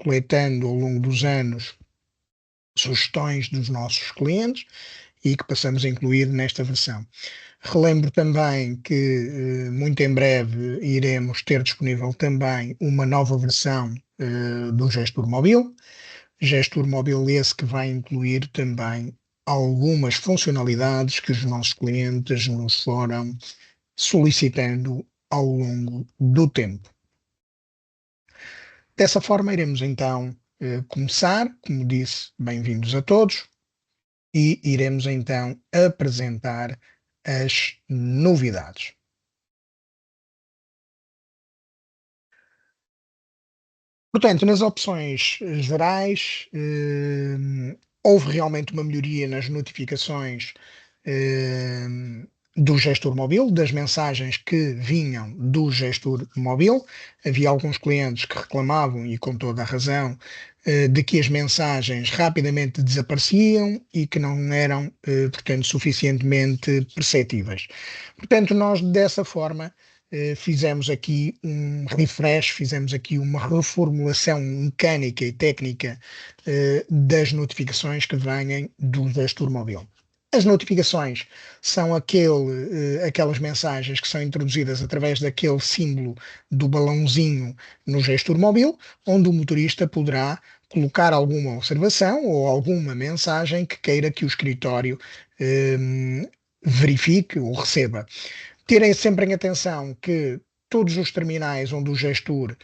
coletando ao longo dos anos sugestões dos nossos clientes e que passamos a incluir nesta versão. Relembro também que muito em breve iremos ter disponível também uma nova versão do Gestor Móvel. Gestor Móvel esse que vai incluir também algumas funcionalidades que os nossos clientes nos foram solicitando ao longo do tempo. Dessa forma, iremos então começar, como disse, bem-vindos a todos, e iremos então apresentar as novidades. Portanto, nas opções gerais, houve realmente uma melhoria nas notificações do gestor móvel, das mensagens que vinham do gestor móvel. Havia alguns clientes que reclamavam, e com toda a razão, de que as mensagens rapidamente desapareciam e que não eram, portanto, suficientemente perceptíveis. Portanto, nós dessa forma fizemos aqui um refresh, fizemos aqui uma reformulação mecânica e técnica das notificações que vêm do gestor móvel. As notificações são aquelas mensagens que são introduzidas através daquele símbolo do balãozinho no gestor móvel, onde o motorista poderá colocar alguma observação ou alguma mensagem que queira que o escritório verifique ou receba. Terem sempre em atenção que todos os terminais onde o gestor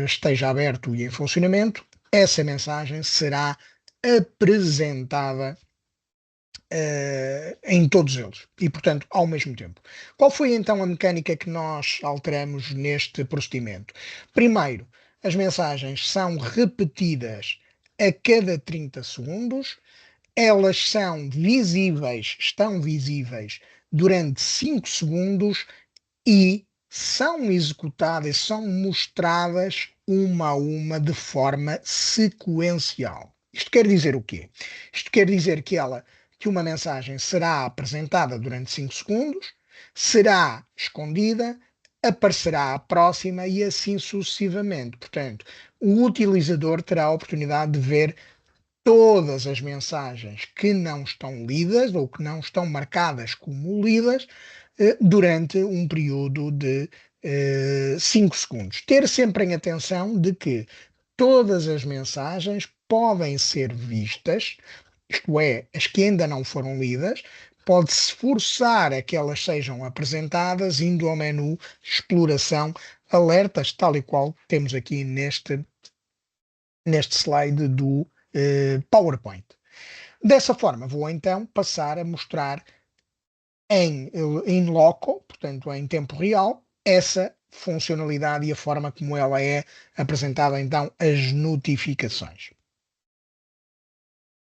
esteja aberto e em funcionamento, essa mensagem será apresentada em todos eles e, portanto, ao mesmo tempo. Qual foi então a mecânica que nós alteramos neste procedimento? Primeiro, as mensagens são repetidas a cada 30 segundos, elas estão visíveis durante 5 segundos e são executadas, são mostradas uma a uma de forma sequencial. Isto quer dizer o quê? Isto quer dizer que uma mensagem será apresentada durante 5 segundos, será escondida, aparecerá a próxima e assim sucessivamente. Portanto, o utilizador terá a oportunidade de ver todas as mensagens que não estão lidas ou que não estão marcadas como lidas durante um período de 5 segundos. Ter sempre em atenção de que todas as mensagens podem ser vistas, isto é, as que ainda não foram lidas, pode-se forçar a que elas sejam apresentadas indo ao menu Exploração, Alertas, tal e qual temos aqui neste slide do PowerPoint. Dessa forma, vou então passar a mostrar em loco, portanto em tempo real, essa funcionalidade e a forma como ela é apresentada então as notificações.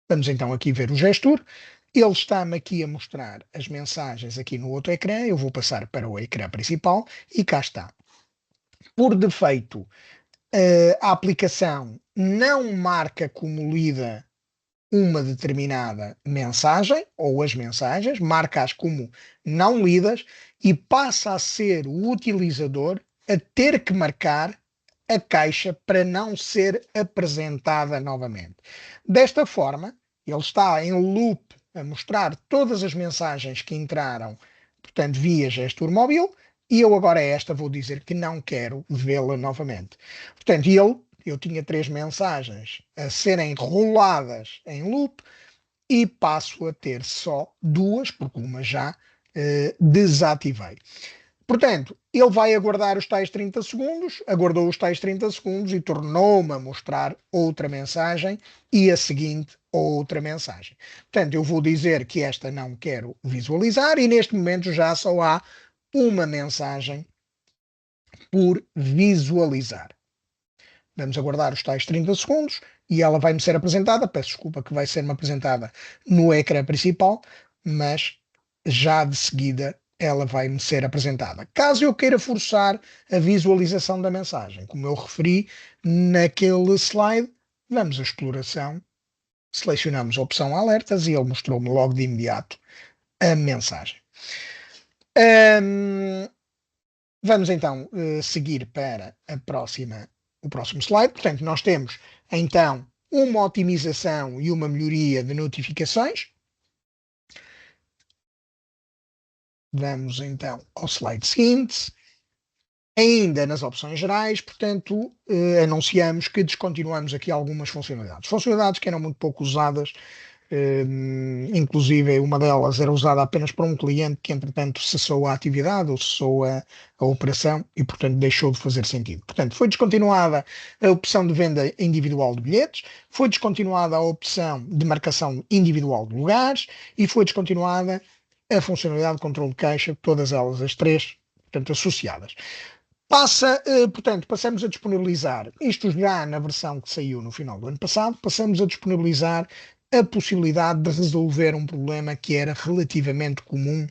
Vamos então aqui ver o gestor. Ele está-me aqui a mostrar as mensagens aqui no outro ecrã. Eu vou passar para o ecrã principal e cá está. Por defeito, a aplicação não marca como lida uma determinada mensagem ou as mensagens, marca-as como não lidas e passa a ser o utilizador a ter que marcar a caixa para não ser apresentada novamente. Desta forma, ele está em loop a mostrar todas as mensagens que entraram, portanto, via gestor móvel, e eu agora esta vou dizer que não quero vê-la novamente. Portanto, eu tinha 3 mensagens a serem roladas em loop e passo a ter só 2, porque uma já desativei. Portanto, ele vai aguardar os tais 30 segundos, aguardou os tais 30 segundos e tornou-me a mostrar outra mensagem e a seguinte outra mensagem. Portanto, eu vou dizer que esta não quero visualizar e neste momento já só há uma mensagem por visualizar. Vamos aguardar os tais 30 segundos e ela vai-me ser apresentada. Peço desculpa que vai ser-me apresentada no ecrã principal, mas já de seguida ela vai-me ser apresentada. Caso eu queira forçar a visualização da mensagem, como eu referi naquele slide, vamos à exploração, selecionamos a opção alertas e ele mostrou-me logo de imediato a mensagem. Vamos então seguir para o próximo slide. Portanto, nós temos então uma otimização e uma melhoria de notificações. Vamos então ao slide seguinte. Ainda nas opções gerais, portanto, anunciamos que descontinuamos aqui algumas funcionalidades. Funcionalidades que eram muito pouco usadas, inclusive uma delas era usada apenas para um cliente que, entretanto, cessou a atividade ou cessou a operação e, portanto, deixou de fazer sentido. Portanto, foi descontinuada a opção de venda individual de bilhetes, foi descontinuada a opção de marcação individual de lugares e foi descontinuada a funcionalidade de controle de caixa, todas elas as três, portanto, associadas. Portanto, passamos a disponibilizar, isto já na versão que saiu no final do ano passado, passamos a disponibilizar a possibilidade de resolver um problema que era relativamente comum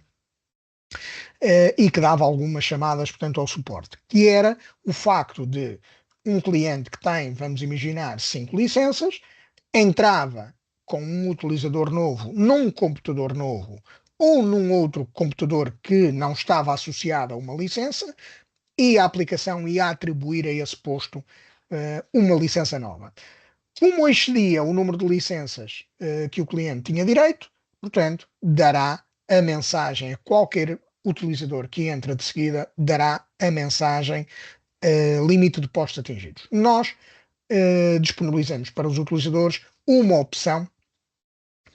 e que dava algumas chamadas, portanto, ao suporte, que era o facto de um cliente que tem, vamos imaginar, 5 licenças, entrava com um utilizador novo num computador novo ou num outro computador que não estava associado a uma licença, e a aplicação ia atribuir a esse posto uma licença nova. Como excedia o número de licenças que o cliente tinha direito, portanto, dará a mensagem a qualquer utilizador que entra de seguida, dará a mensagem limite de postos atingidos. Nós disponibilizamos para os utilizadores uma opção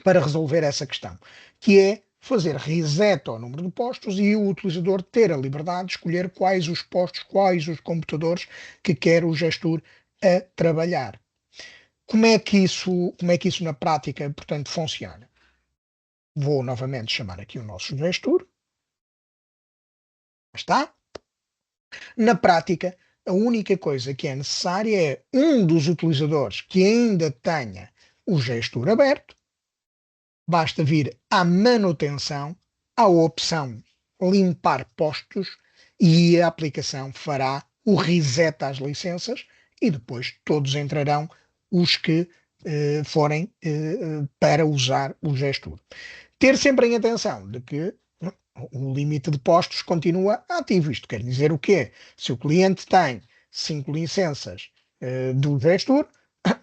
para resolver essa questão, que é fazer reset ao número de postos e o utilizador ter a liberdade de escolher quais os postos, quais os computadores que quer o gestor a trabalhar. Como é que isso na prática, portanto, funciona? Vou novamente chamar aqui o nosso gestor. Está? Na prática, a única coisa que é necessária é um dos utilizadores que ainda tenha o gestor aberto. Basta vir à manutenção, à opção limpar postos e a aplicação fará o reset às licenças e depois todos entrarão os que forem para usar o gestor. Ter sempre em atenção de que o limite de postos continua ativo. Isto quer dizer o quê? Se o cliente tem 5 licenças do gestor,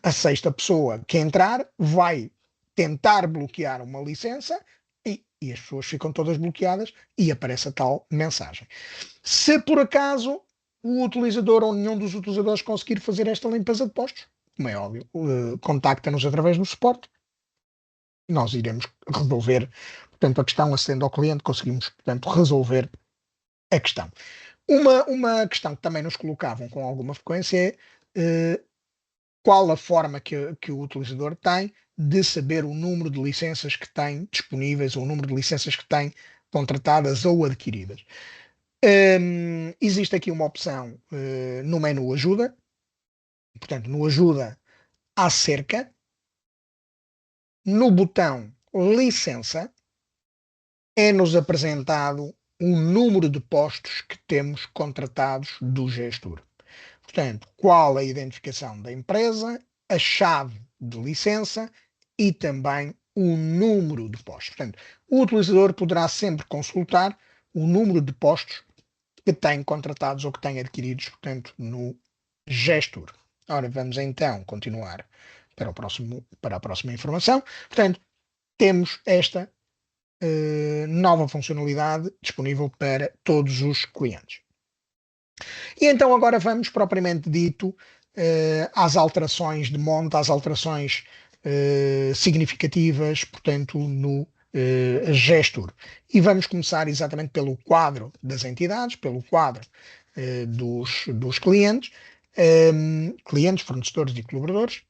a sexta pessoa que entrar vai tentar bloquear uma licença e as pessoas ficam todas bloqueadas e aparece a tal mensagem. Se por acaso o utilizador ou nenhum dos utilizadores conseguir fazer esta limpeza de postos, como é óbvio, contacta-nos através do suporte, nós iremos resolver, portanto, a questão, acedendo ao cliente, conseguimos, portanto, resolver a questão. Uma questão que também nos colocavam com alguma frequência é qual a forma que o utilizador tem de saber o número de licenças que tem disponíveis ou o número de licenças que tem contratadas ou adquiridas. Existe aqui uma opção no menu ajuda, portanto, no ajuda há cerca, no botão licença é-nos apresentado o número de postos que temos contratados do gestor. Portanto, qual a identificação da empresa, a chave de licença e também o número de postos. Portanto, o utilizador poderá sempre consultar o número de postos que tem contratados ou que tem adquiridos, portanto, no gestor. Ora, vamos então continuar para a próxima informação. Portanto, temos esta nova funcionalidade disponível para todos os clientes. E então agora vamos, propriamente dito, às alterações de monta, às alterações significativas, portanto, no gestor. E vamos começar exatamente pelo quadro das entidades, pelo quadro dos clientes, clientes, fornecedores e colaboradores,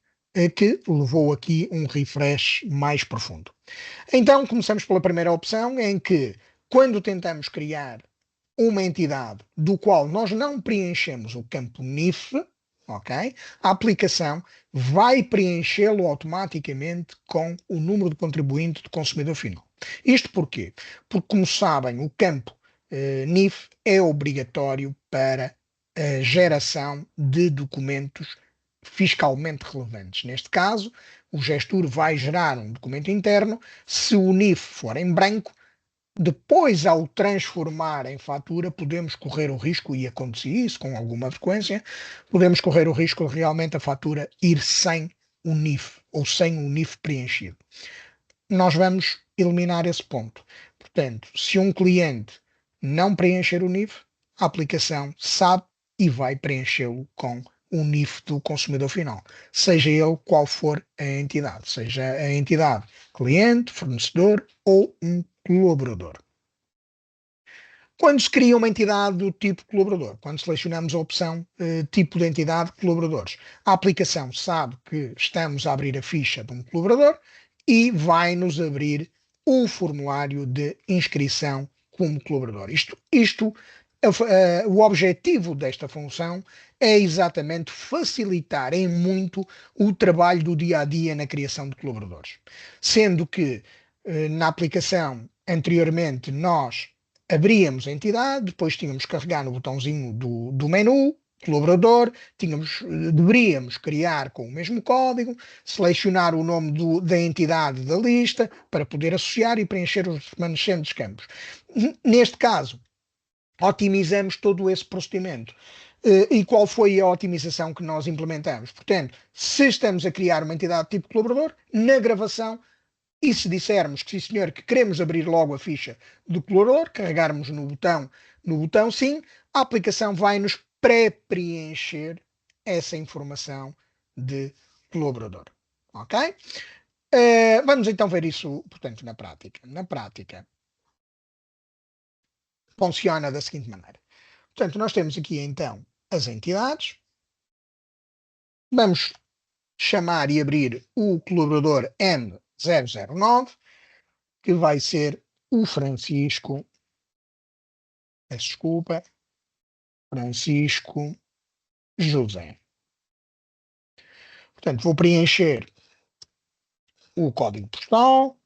que levou aqui um refresh mais profundo. Então, começamos pela primeira opção, em que, quando tentamos criar uma entidade do qual nós não preenchemos o campo NIF, ok? A aplicação vai preenchê-lo automaticamente com o número de contribuinte do consumidor final. Isto porquê? Porque, como sabem, o campo NIF é obrigatório para a geração de documentos fiscalmente relevantes. Neste caso, o gestor vai gerar um documento interno. Se o NIF for em branco, Depois, ao transformar em fatura, podemos correr o risco, e acontecia isso com alguma frequência, podemos correr o risco de realmente a fatura ir sem o NIF ou sem o NIF preenchido. Nós vamos eliminar esse ponto. Portanto, se um cliente não preencher o NIF, a aplicação sabe e vai preenchê-lo com o NIF do consumidor final, seja ele qual for a entidade, seja a entidade cliente, fornecedor ou um colaborador. Quando se cria uma entidade do tipo colaborador, quando selecionamos a opção tipo de entidade colaboradores, a aplicação sabe que estamos a abrir a ficha de um colaborador e vai-nos abrir o formulário de inscrição como colaborador. O objetivo desta função é exatamente facilitar em muito o trabalho do dia a dia na criação de colaboradores. Sendo que na aplicação anteriormente nós abríamos a entidade, depois tínhamos que carregar no botãozinho do menu, colaborador, deveríamos criar com o mesmo código, selecionar o nome da entidade da lista para poder associar e preencher os remanescentes campos. Neste caso, otimizamos todo esse procedimento. E qual foi a otimização que nós implementamos? Portanto, se estamos a criar uma entidade tipo colaborador, na gravação, e se dissermos que sim senhor, que queremos abrir logo a ficha do colaborador, carregarmos no botão sim, a aplicação vai nos pré-preencher essa informação de colaborador. Ok? Vamos então ver isso, portanto, na prática. Na prática, funciona da seguinte maneira. Portanto, nós temos aqui então as entidades. Vamos chamar e abrir o colaborador M009, que vai ser o Francisco, peço desculpa, Francisco José. Portanto, vou preencher o código postal.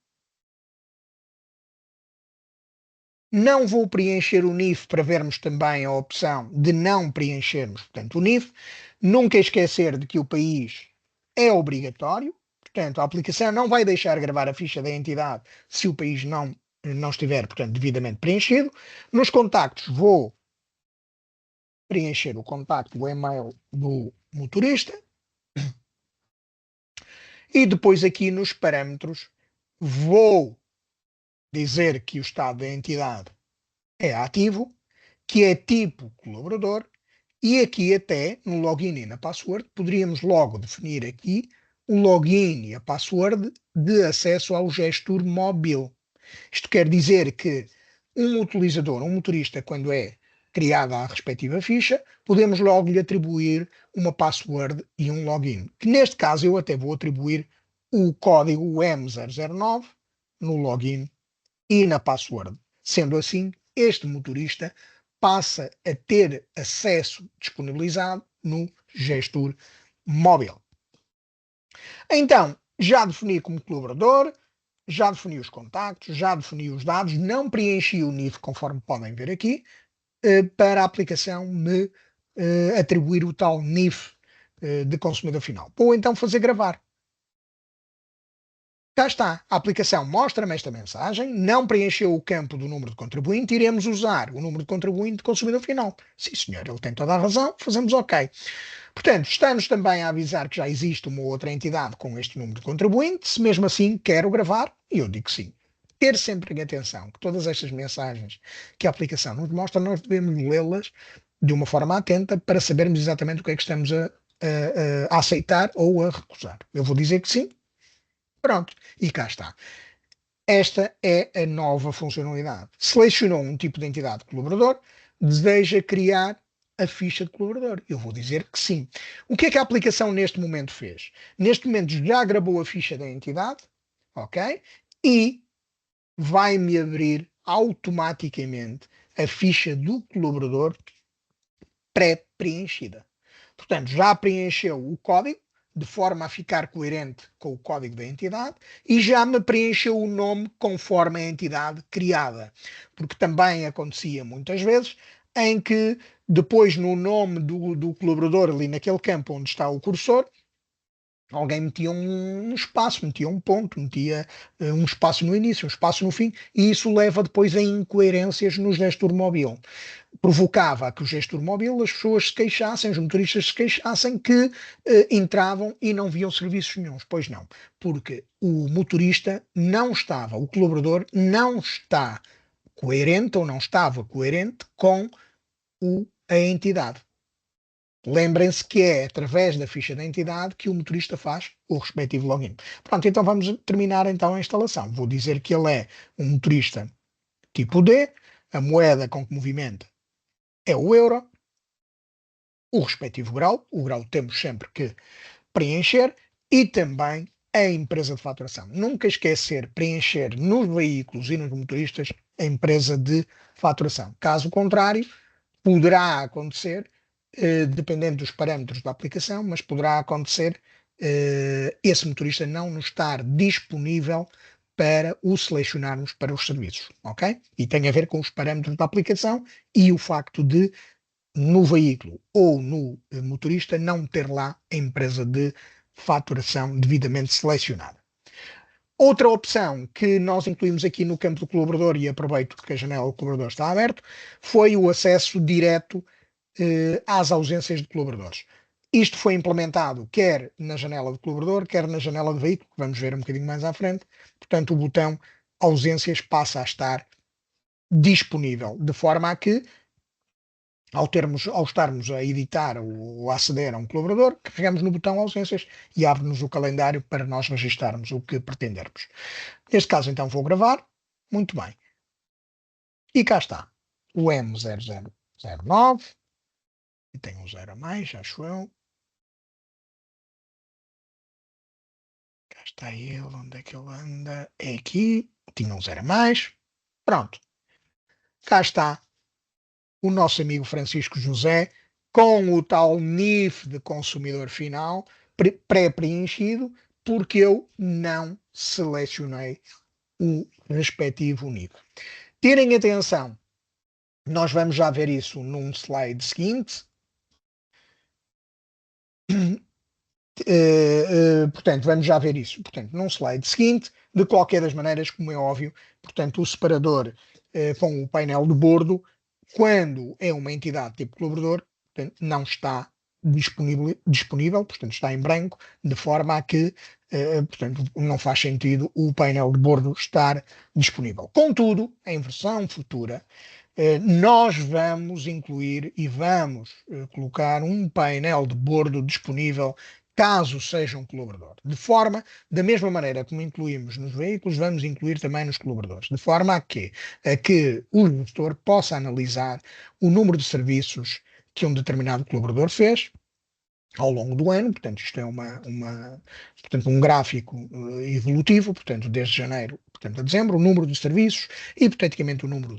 Não vou preencher o NIF para vermos também a opção de não preenchermos, portanto, o NIF. Nunca esquecer de que o país é obrigatório. Portanto, a aplicação não vai deixar gravar a ficha da entidade se o país não estiver, portanto, devidamente preenchido. Nos contactos vou preencher o contacto, o e-mail do motorista. E depois aqui nos parâmetros vou dizer que o estado da entidade é ativo, que é tipo colaborador, e aqui até no login e na password poderíamos logo definir aqui o login e a password de acesso ao gestor móvel. Isto quer dizer que um utilizador, um motorista, quando é criada a respectiva ficha, podemos logo lhe atribuir uma password e um login. Que neste caso eu até vou atribuir o código M009 no login e na password. Sendo assim, este motorista passa a ter acesso disponibilizado no gestor móvel. Então, já defini como colaborador, já defini os contactos, já defini os dados, não preenchi o NIF, conforme podem ver aqui, para a aplicação me atribuir o tal NIF de consumidor final. Vou então fazer gravar. Cá está, a aplicação mostra-me esta mensagem, não preencheu o campo do número de contribuinte, iremos usar o número de contribuinte de consumidor final. Sim senhor, ele tem toda a razão, fazemos ok. Portanto, está-nos também a avisar que já existe uma outra entidade com este número de contribuinte, se mesmo assim quero gravar, e eu digo sim. Ter sempre em atenção que todas estas mensagens que a aplicação nos mostra, nós devemos lê-las de uma forma atenta para sabermos exatamente o que é que estamos a aceitar ou a recusar. Eu vou dizer que sim, pronto, e cá está. Esta é a nova funcionalidade. Selecionou um tipo de entidade colaborador, deseja criar a ficha de colaborador. Eu vou dizer que sim. O que é que a aplicação neste momento fez? Neste momento já gravou a ficha da entidade, ok? E vai-me abrir automaticamente a ficha do colaborador pré-preenchida. Portanto, já preencheu o código, de forma a ficar coerente com o código da entidade, e já me preencheu o nome conforme a entidade criada. Porque também acontecia muitas vezes em que depois no nome do colaborador, ali naquele campo onde está o cursor, Alguém metia um espaço, metia um ponto, metia um espaço no início, um espaço no fim, e isso leva depois a incoerências no gestor móvel. Provocava que o gestor móvel, as pessoas se queixassem, os motoristas se queixassem que entravam e não viam serviços nenhuns. Pois não, porque o motorista não estava, o colaborador não está coerente ou não estava coerente com a entidade. Lembrem-se que é através da ficha de entidade que o motorista faz o respectivo login. Pronto, então vamos terminar então a instalação. Vou dizer que ele é um motorista tipo D, a moeda com que movimenta é o euro, o respectivo grau, o grau temos sempre que preencher e também a empresa de faturação. Nunca esquecer preencher nos veículos e nos motoristas a empresa de faturação. Caso contrário, poderá acontecer, dependendo dos parâmetros da aplicação, mas poderá acontecer esse motorista não nos estar disponível para o selecionarmos para os serviços, ok? E tem a ver com os parâmetros da aplicação e o facto de no veículo ou no motorista não ter lá a empresa de faturação devidamente selecionada. Outra opção que nós incluímos aqui no campo do colaborador, e aproveito que a janela do colaborador está aberta, foi o acesso direto às ausências de colaboradores. Isto foi implementado quer na janela de colaborador, quer na janela de veículo, que vamos ver um bocadinho mais à frente. Portanto, o botão ausências passa a estar disponível, de forma a que ao estarmos a editar ou a aceder a um colaborador, carregamos no botão ausências e abre-nos o calendário para nós registarmos o que pretendermos. Neste caso, então, vou gravar. Muito bem. E cá está. O M0009. E tem um zero a mais, acho eu. Cá está ele. Onde é que ele anda? É aqui. Tinha um zero a mais. Pronto. Cá está o nosso amigo Francisco José com o tal NIF de consumidor final pré-preenchido, porque eu não selecionei o respectivo NIF. Tirem atenção, nós vamos já ver isso num slide seguinte. Portanto, vamos já ver isso. Portanto, num slide seguinte, de qualquer das maneiras, como é óbvio, portanto, o separador com o painel de bordo, quando é uma entidade tipo colaborador, portanto, não está disponível, portanto, está em branco, de forma a que, portanto, não faz sentido o painel de bordo estar disponível. Contudo, em versão futura, nós vamos incluir e vamos colocar um painel de bordo disponível caso seja um colaborador. De forma, da mesma maneira como incluímos nos veículos, vamos incluir também nos colaboradores. De forma a que o gestor possa analisar o número de serviços que um determinado colaborador fez ao longo do ano, portanto, isto é portanto, um gráfico evolutivo, portanto, desde janeiro, portanto, a dezembro, o número de serviços, hipoteticamente o número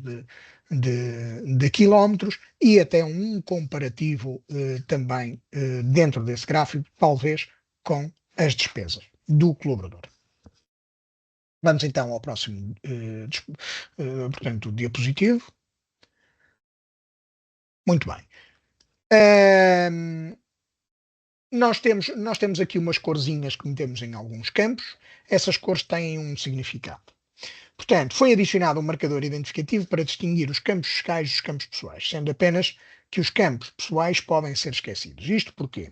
de quilómetros e até um comparativo também dentro desse gráfico, talvez com as despesas do colaborador. Vamos então ao próximo, portanto, diapositivo. Muito bem. Nós temos aqui umas corzinhas que metemos em alguns campos. Essas cores têm um significado. Portanto, foi adicionado um marcador identificativo para distinguir os campos fiscais dos campos pessoais, sendo apenas que os campos pessoais podem ser esquecidos. Isto porquê?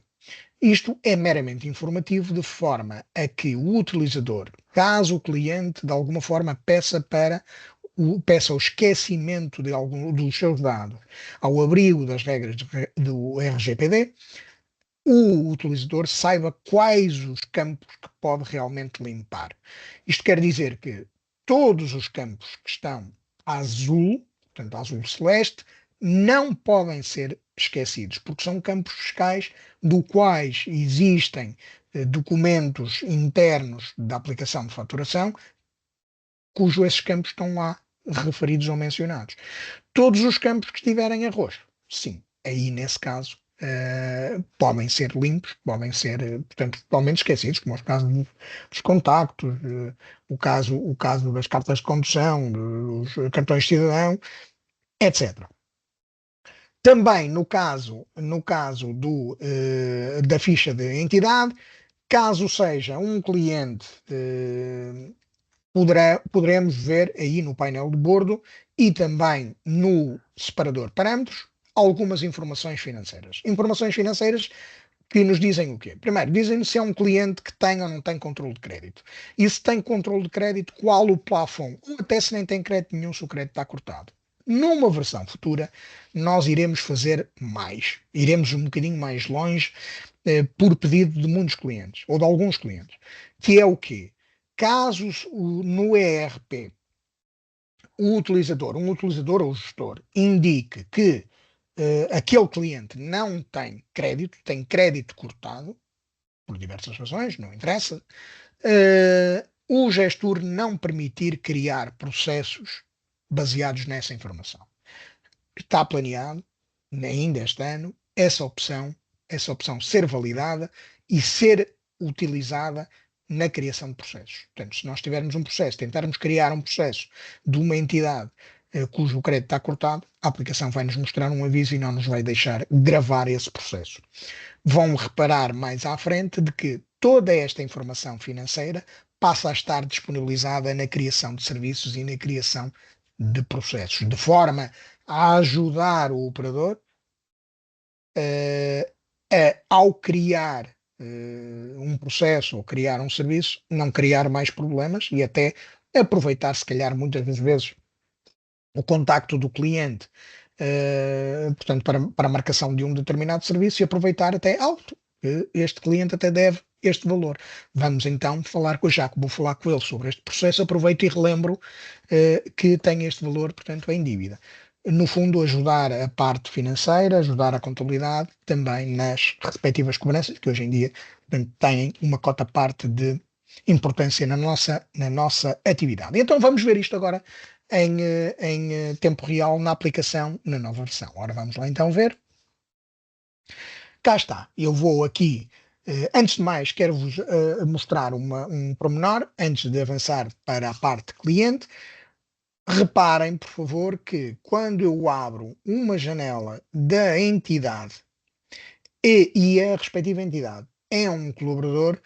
Isto é meramente informativo, de forma a que o utilizador, caso o cliente de alguma forma peça o esquecimento de algum dos seus dados ao abrigo das regras do RGPD, o utilizador saiba quais os campos que pode realmente limpar. Isto quer dizer que todos os campos que estão azul, portanto azul celeste, não podem ser esquecidos, porque são campos fiscais do quais existem documentos internos da aplicação de faturação, cujos esses campos estão lá referidos ou mencionados. Todos os campos que estiverem em roxo, sim, aí nesse caso podem ser limpos, podem ser, portanto, totalmente esquecidos, como os casos dos contactos, o caso das cartas de condução, dos cartões de cidadão, etc. Também no caso da ficha de entidade, Caso seja um cliente, poderemos ver aí no painel de bordo e também no separador parâmetros algumas informações financeiras. Informações financeiras que nos dizem o quê? Primeiro, dizem-nos se é um cliente que tem ou não tem controle de crédito. E se tem controle de crédito, qual o plafond? Ou até se nem tem crédito nenhum, se o crédito está cortado. Numa versão futura, nós iremos fazer mais. Iremos um bocadinho mais longe, por pedido de muitos clientes, ou de alguns clientes. Que é o quê? Caso no ERP um utilizador ou gestor indique que aquele cliente não tem crédito, tem crédito cortado, por diversas razões, não interessa, o gestor não permitir criar processos baseados nessa informação. Está planeado, ainda este ano, essa opção ser validada e ser utilizada na criação de processos. Portanto, se nós tivermos um processo, tentarmos criar um processo de uma entidade cujo crédito está cortado, a aplicação vai nos mostrar um aviso e não nos vai deixar gravar esse processo. Vão reparar mais à frente de que toda esta informação financeira passa a estar disponibilizada na criação de serviços e na criação de processos, de forma a ajudar o operador ao criar um processo ou criar um serviço, não criar mais problemas e até aproveitar, se calhar, muitas das vezes, o contacto do cliente, portanto, para a marcação de um determinado serviço e aproveitar até alto. Este cliente até deve este valor. Vamos então falar com o Jaco, vou falar com ele sobre este processo, aproveito e relembro que tem este valor, portanto, em dívida. No fundo, ajudar a parte financeira, ajudar a contabilidade, também nas respectivas cobranças, que hoje em dia, portanto, têm uma cota parte de importância na nossa atividade. Então vamos ver isto agora em tempo real na aplicação, na nova versão. Ora, vamos lá então ver. Cá está, eu vou aqui, antes de mais, quero-vos mostrar um pormenor, antes de avançar para a parte cliente. Reparem, por favor, que quando eu abro uma janela da entidade e a respectiva entidade é um colaborador,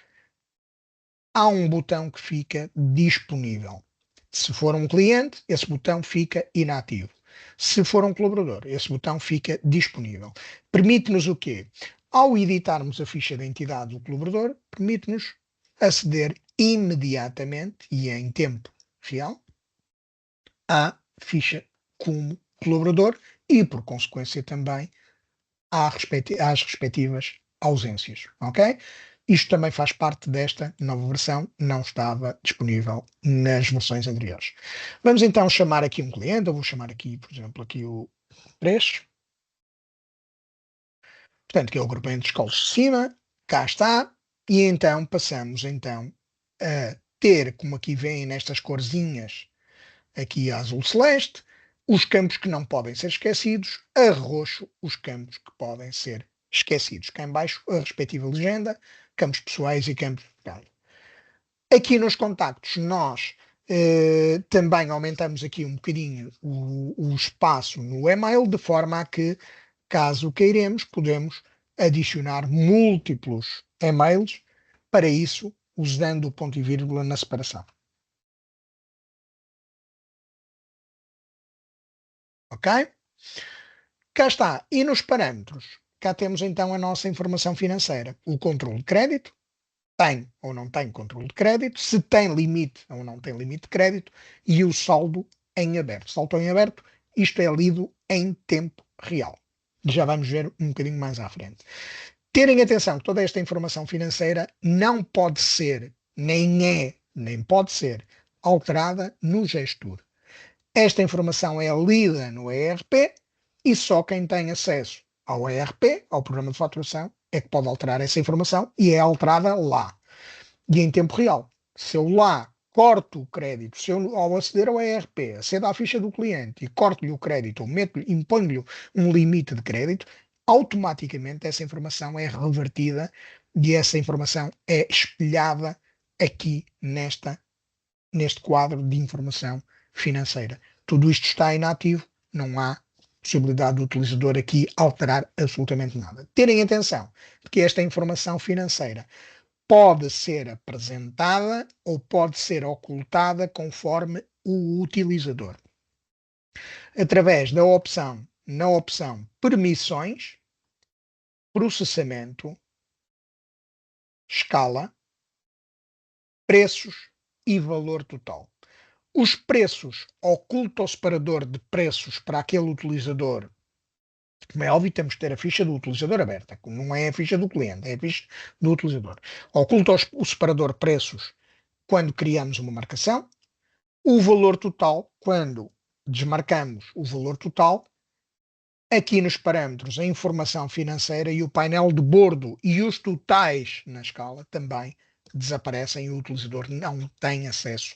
há um botão que fica disponível. Se for um cliente, esse botão fica inativo. Se for um colaborador, esse botão fica disponível. Permite-nos o quê? Ao editarmos a ficha de identidade do colaborador, permite-nos aceder imediatamente e em tempo real à ficha como colaborador e, por consequência, também às respectivas ausências. Ok? Isto também faz parte desta nova versão, não estava disponível nas versões anteriores. Vamos então chamar aqui um cliente, eu vou chamar aqui, por exemplo, aqui o 3. Portanto, que é o agrupamento de escolas de cima, cá está, e então passamos então a ter, como aqui vem nestas corzinhas, aqui a azul celeste, os campos que não podem ser esquecidos, a roxo os campos que podem ser esquecidos. Cá em baixo a respectiva legenda, campos pessoais e campos de trabalho. Aqui nos contactos nós também aumentamos aqui um bocadinho o espaço no e-mail, de forma a que, caso queiremos, podemos adicionar múltiplos e-mails, para isso usando o ponto e vírgula na separação. Ok? Cá está. E nos parâmetros, cá temos então a nossa informação financeira. O controle de crédito, tem ou não tem controle de crédito, se tem limite ou não tem limite de crédito e o saldo em aberto. Saldo em aberto, isto é lido em tempo real. Já vamos ver um bocadinho mais à frente. Terem atenção que toda esta informação financeira não pode ser, nem pode ser alterada no gestor. Esta informação é lida no ERP e só quem tem acesso ao ERP, ao programa de faturação, é que pode alterar essa informação e é alterada lá. E em tempo real. Se eu lá corto o crédito, se eu ao aceder ao ERP, acedo à ficha do cliente e corto-lhe o crédito ou imponho-lhe um limite de crédito, automaticamente essa informação é revertida e essa informação é espelhada aqui neste quadro de informação financeira. Tudo isto está inativo, não há possibilidade do utilizador aqui alterar absolutamente nada. Terem atenção de que esta informação financeira pode ser apresentada ou pode ser ocultada conforme o utilizador. Através na opção Permissões, Processamento, Escala, Preços e Valor Total. Os preços oculta o separador de preços para aquele utilizador. Como é óbvio, temos que ter a ficha do utilizador aberta. Não é a ficha do cliente, é a ficha do utilizador. Oculta o separador preços quando criamos uma marcação. O valor total, quando desmarcamos o valor total. Aqui nos parâmetros, a informação financeira e o painel de bordo e os totais na escala também desaparecem e o utilizador não tem acesso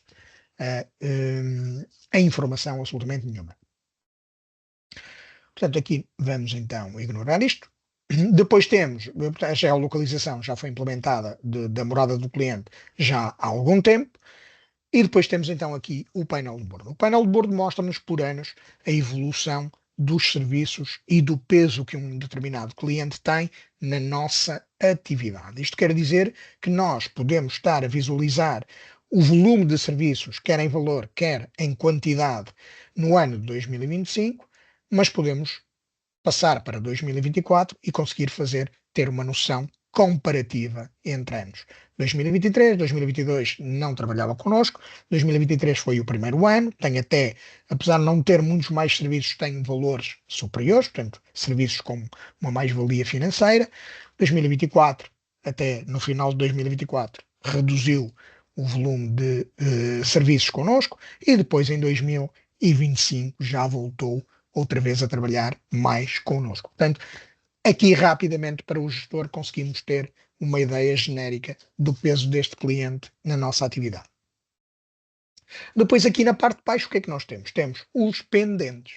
a informação absolutamente nenhuma. Portanto, aqui vamos então ignorar isto. Depois temos, a geolocalização já foi implementada da morada do cliente já há algum tempo. E depois temos então aqui o painel de bordo. O painel de bordo mostra-nos por anos a evolução dos serviços e do peso que um determinado cliente tem na nossa atividade. Isto quer dizer que nós podemos estar a visualizar o volume de serviços, quer em valor, quer em quantidade, no ano de 2025, mas podemos passar para 2024 e conseguir ter uma noção comparativa entre anos. 2023, 2022 não trabalhava connosco, 2023 foi o primeiro ano, tem até, apesar de não ter muitos mais serviços, tem valores superiores, portanto, serviços com uma mais-valia financeira. 2024, até no final de 2024, reduziu o volume de serviços connosco e depois em 2025 já voltou outra vez a trabalhar mais connosco. Portanto, aqui rapidamente para o gestor conseguimos ter uma ideia genérica do peso deste cliente na nossa atividade. Depois aqui na parte de baixo o que é que nós temos? Temos os pendentes.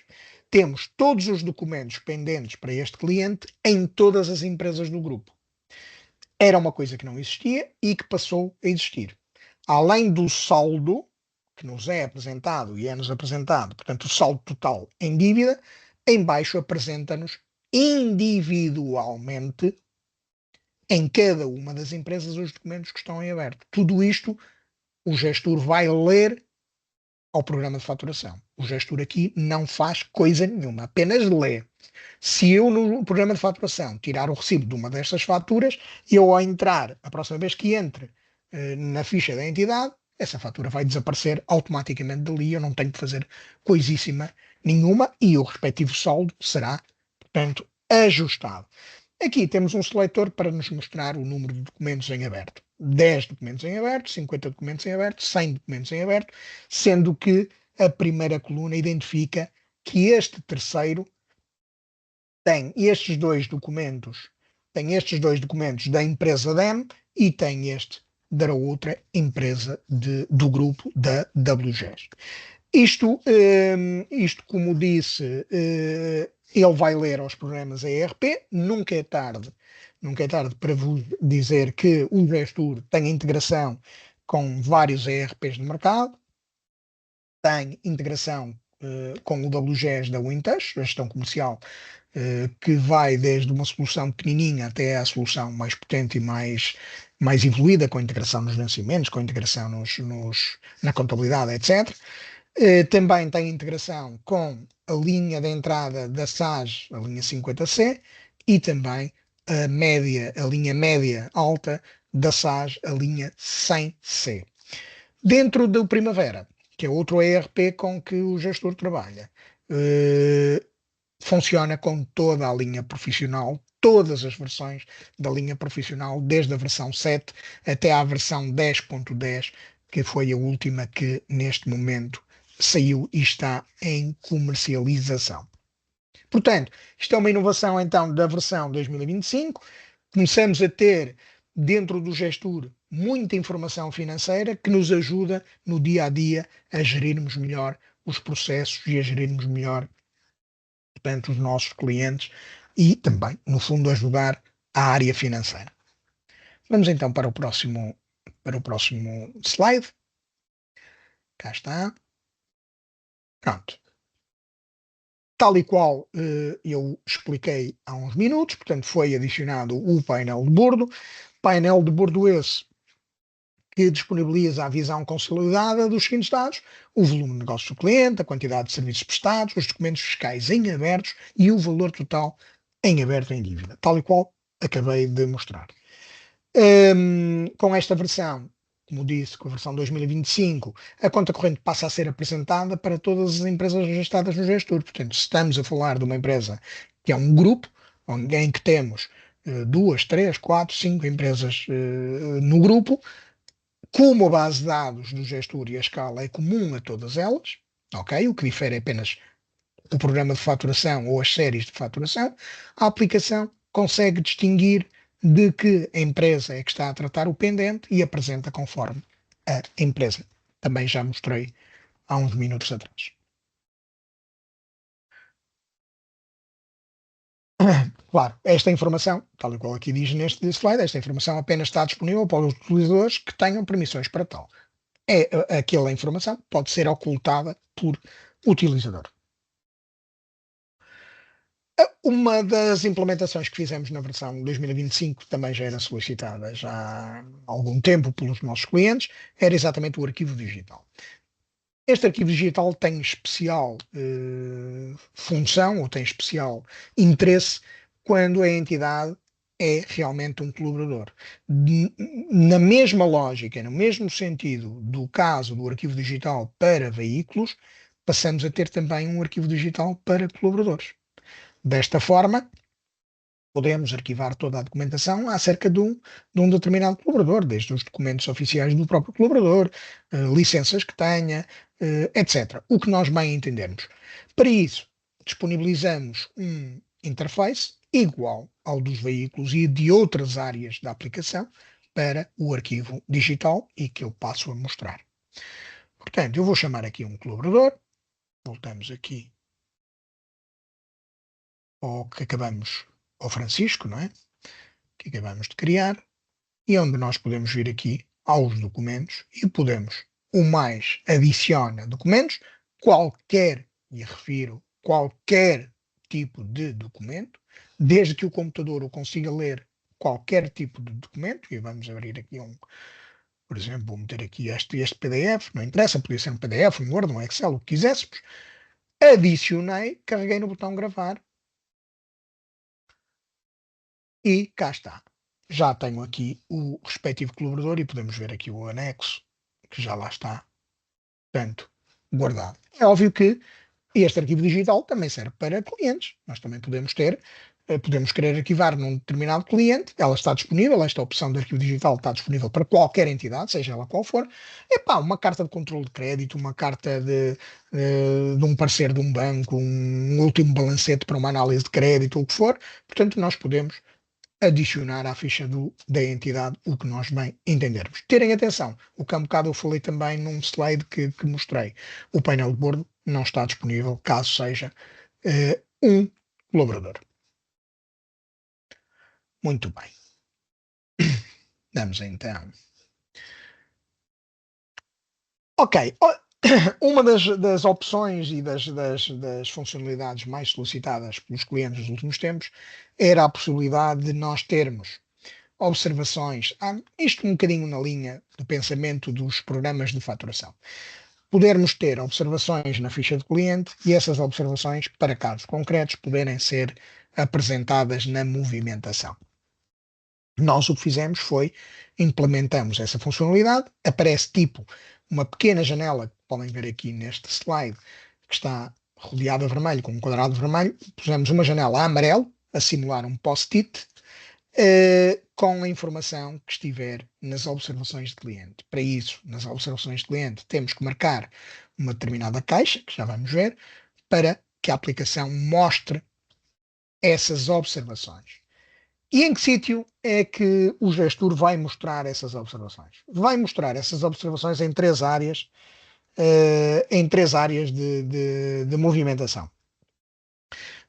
Temos todos os documentos pendentes para este cliente em todas as empresas do grupo. Era uma coisa que não existia e que passou a existir. Além do saldo que nos é apresentado e é-nos apresentado, portanto, o saldo total em dívida, em baixo apresenta-nos individualmente em cada uma das empresas os documentos que estão em aberto. Tudo isto o gestor vai ler ao programa de faturação. O gestor aqui não faz coisa nenhuma, apenas lê. Se eu no programa de faturação tirar o recibo de uma destas faturas, eu ao entrar, a próxima vez que entre na ficha da entidade, essa fatura vai desaparecer automaticamente dali, eu não tenho que fazer coisíssima nenhuma e o respectivo saldo será, portanto, ajustado. Aqui temos um seletor para nos mostrar o número de documentos em aberto. 10 documentos em aberto, 50 documentos em aberto, 100 documentos em aberto, sendo que a primeira coluna identifica que este terceiro tem estes dois documentos, da empresa DEM e tem este da outra empresa do grupo da WGES. Isto, como disse, ele vai ler aos programas ERP, nunca é tarde para vos dizer que o gestor tem integração com vários ERPs no mercado, tem integração com o WGES da Wintouch, a gestão comercial, que vai desde uma solução pequenininha até a solução mais potente e mais evoluída, com integração nos vencimentos, com integração na contabilidade, etc. Também tem integração com a linha de entrada da SAS, a linha 50C, e também a linha média alta da SAS, a linha 100C. Dentro do Primavera, que é outro ERP com que o gestor trabalha, funciona com toda a linha profissional, todas as versões da linha profissional, desde a versão 7 até à versão 10.10, que foi a última que neste momento saiu e está em comercialização. Portanto, isto é uma inovação então da versão 2025. Começamos a ter dentro do gestor muita informação financeira que nos ajuda no dia a dia a gerirmos melhor os processos e a gerirmos melhor, portanto, os nossos clientes e também, no fundo, ajudar a área financeira. Vamos então para o próximo slide. Cá está. Pronto. Tal e qual eu expliquei há uns minutos, portanto, foi adicionado o painel de bordo. painel de Bordeaux que disponibiliza a visão consolidada dos seguintes dados: o volume de negócios do cliente, a quantidade de serviços prestados, os documentos fiscais em abertos e o valor total em aberto em dívida, tal e qual acabei de mostrar. Com esta versão, como disse, com a versão 2025, a conta corrente passa a ser apresentada para todas as empresas registradas no gestor. Portanto, se estamos a falar de uma empresa que é um grupo, em que temos duas, três, quatro, cinco empresas no grupo, como a base de dados do gestor e a escala é comum a todas elas, ok? O que difere é apenas o programa de faturação ou as séries de faturação, a aplicação consegue distinguir de que empresa é que está a tratar o pendente e apresenta conforme a empresa. Também já mostrei há uns minutos atrás. Claro, esta informação, tal e qual aqui diz neste slide, esta informação apenas está disponível para os utilizadores que tenham permissões para tal. Aquela informação pode ser ocultada por utilizador. Uma das implementações que fizemos na versão 2025 também já era solicitada já há algum tempo pelos nossos clientes, era exatamente o arquivo digital. Este arquivo digital tem especial função ou tem especial interesse quando a entidade é realmente um colaborador. Na mesma lógica, no mesmo sentido do caso do arquivo digital para veículos, passamos a ter também um arquivo digital para colaboradores. Desta forma, podemos arquivar toda a documentação acerca de um determinado colaborador, desde os documentos oficiais do próprio colaborador, licenças que tenha, etc. O que nós bem entendermos. Para isso, disponibilizamos um interface igual ao dos veículos e de outras áreas da aplicação para o arquivo digital e que eu passo a mostrar. Portanto, eu vou chamar aqui um colaborador, voltamos aqui ao que acabamos, ao Francisco, não é? Que acabamos de criar, e onde nós podemos vir aqui aos documentos e podemos, o mais adiciona documentos, qualquer, e refiro, qualquer tipo de documento, desde que o computador o consiga ler qualquer tipo de documento, e vamos abrir aqui por exemplo, vou meter aqui este PDF, não interessa, podia ser um PDF, um Word, um Excel, o que quiséssemos, adicionei, carreguei no botão gravar, e cá está. Já tenho aqui o respectivo colaborador e podemos ver aqui o anexo, que já lá está, portanto, guardado. É óbvio que este arquivo digital também serve para clientes. Nós também podemos querer arquivar num determinado cliente, ela está disponível, esta opção de arquivo digital está disponível para qualquer entidade, seja ela qual for. Epá, uma carta de controle de crédito, uma carta de um parceiro de um banco, um último balancete para uma análise de crédito, ou o que for. Portanto, nós podemos adicionar à ficha da entidade o que nós bem entendermos. Terem atenção, o que há um bocado eu falei também num slide que mostrei. O painel de bordo não está disponível caso seja um colaborador. Muito bem. Vamos então. Ok. Uma das opções e das funcionalidades mais solicitadas pelos clientes nos últimos tempos era a possibilidade de nós termos observações, isto um bocadinho na linha do pensamento dos programas de faturação. Podermos ter observações na ficha de cliente e essas observações, para casos concretos, poderem ser apresentadas na movimentação. Nós o que fizemos foi implementamos essa funcionalidade, aparece tipo uma pequena janela, que podem ver aqui neste slide, que está rodeada a vermelho, com um quadrado vermelho, pusemos uma janela a amarelo, a simular um post-it, com a informação que estiver nas observações de cliente. Para isso, nas observações de cliente, temos que marcar uma determinada caixa, que já vamos ver, para que a aplicação mostre essas observações. E em que sítio é que o gestor vai mostrar essas observações? Vai mostrar essas observações em três áreas, de movimentação.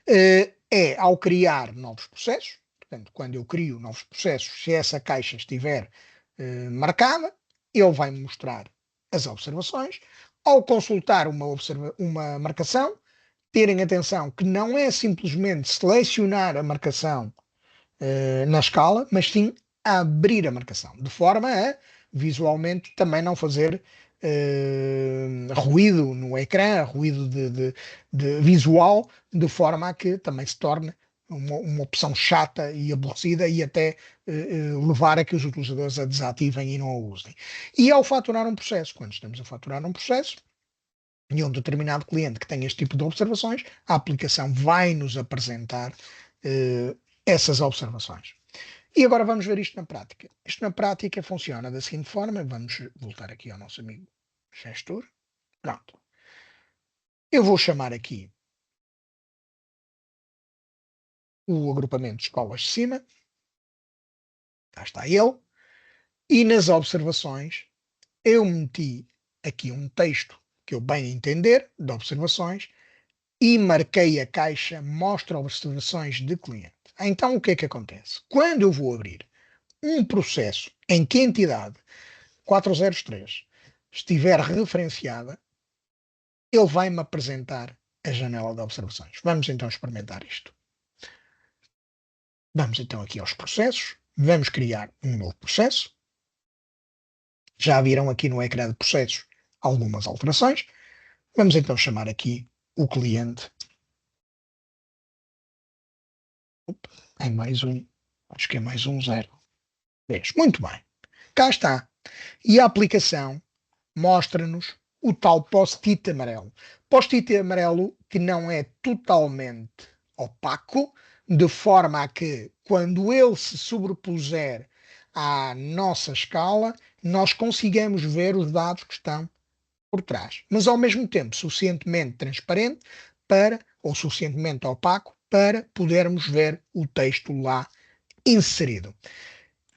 É ao criar novos processos, portanto, quando eu crio novos processos, se essa caixa estiver marcada, ele vai me mostrar as observações. Ao consultar uma marcação, terem atenção que não é simplesmente selecionar a marcação na escala, mas sim a abrir a marcação, de forma a visualmente também não fazer ruído no ecrã, ruído de visual, de forma a que também se torne uma opção chata e aborrecida e até levar a que os utilizadores a desativem e não a usem. E ao faturar um processo, quando estamos a faturar um processo, e um determinado cliente que tem este tipo de observações, a aplicação vai nos apresentar essas observações. E agora vamos ver isto na prática. Isto na prática funciona da seguinte forma. Vamos voltar aqui ao nosso amigo gestor. Pronto. Eu vou chamar aqui o agrupamento de escolas de cima. Cá está ele. E nas observações eu meti aqui um texto que eu bem entender de observações e marquei a caixa mostra observações de cliente. Então o que é que acontece? Quando eu vou abrir um processo em que a entidade 403 estiver referenciada, ele vai-me apresentar a janela de observações. Vamos então experimentar isto. Vamos então aqui aos processos. Vamos criar um novo processo. Já viram aqui no ecrã de processos algumas alterações. Vamos então chamar aqui o cliente. Opa, é mais um. Acho que é mais um 010. Muito bem. Cá está. E a aplicação mostra-nos o tal post-it amarelo. Post-it amarelo que não é totalmente opaco, de forma a que, quando ele se sobrepuser à nossa escala, nós consigamos ver os dados que estão por trás. Mas, ao mesmo tempo, suficientemente transparente para, ou suficientemente opaco, para podermos ver o texto lá inserido.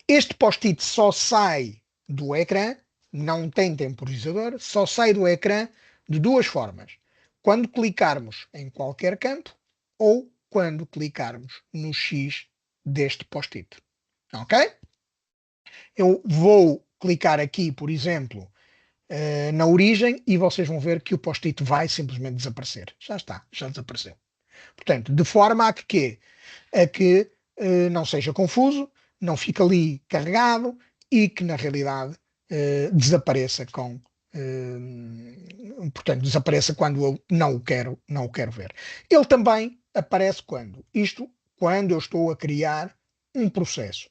Este post-it só sai do ecrã, não tem temporizador, só sai do ecrã de duas formas. Quando clicarmos em qualquer campo ou quando clicarmos no X deste post-it. Ok? Eu vou clicar aqui, por exemplo, na origem e vocês vão ver que o post-it vai simplesmente desaparecer. Já está, já desapareceu. Portanto, de forma a que não seja confuso, não fique ali carregado e que na realidade desapareça portanto, desapareça quando eu não o quero ver. Ele também aparece quando eu estou a criar um processo.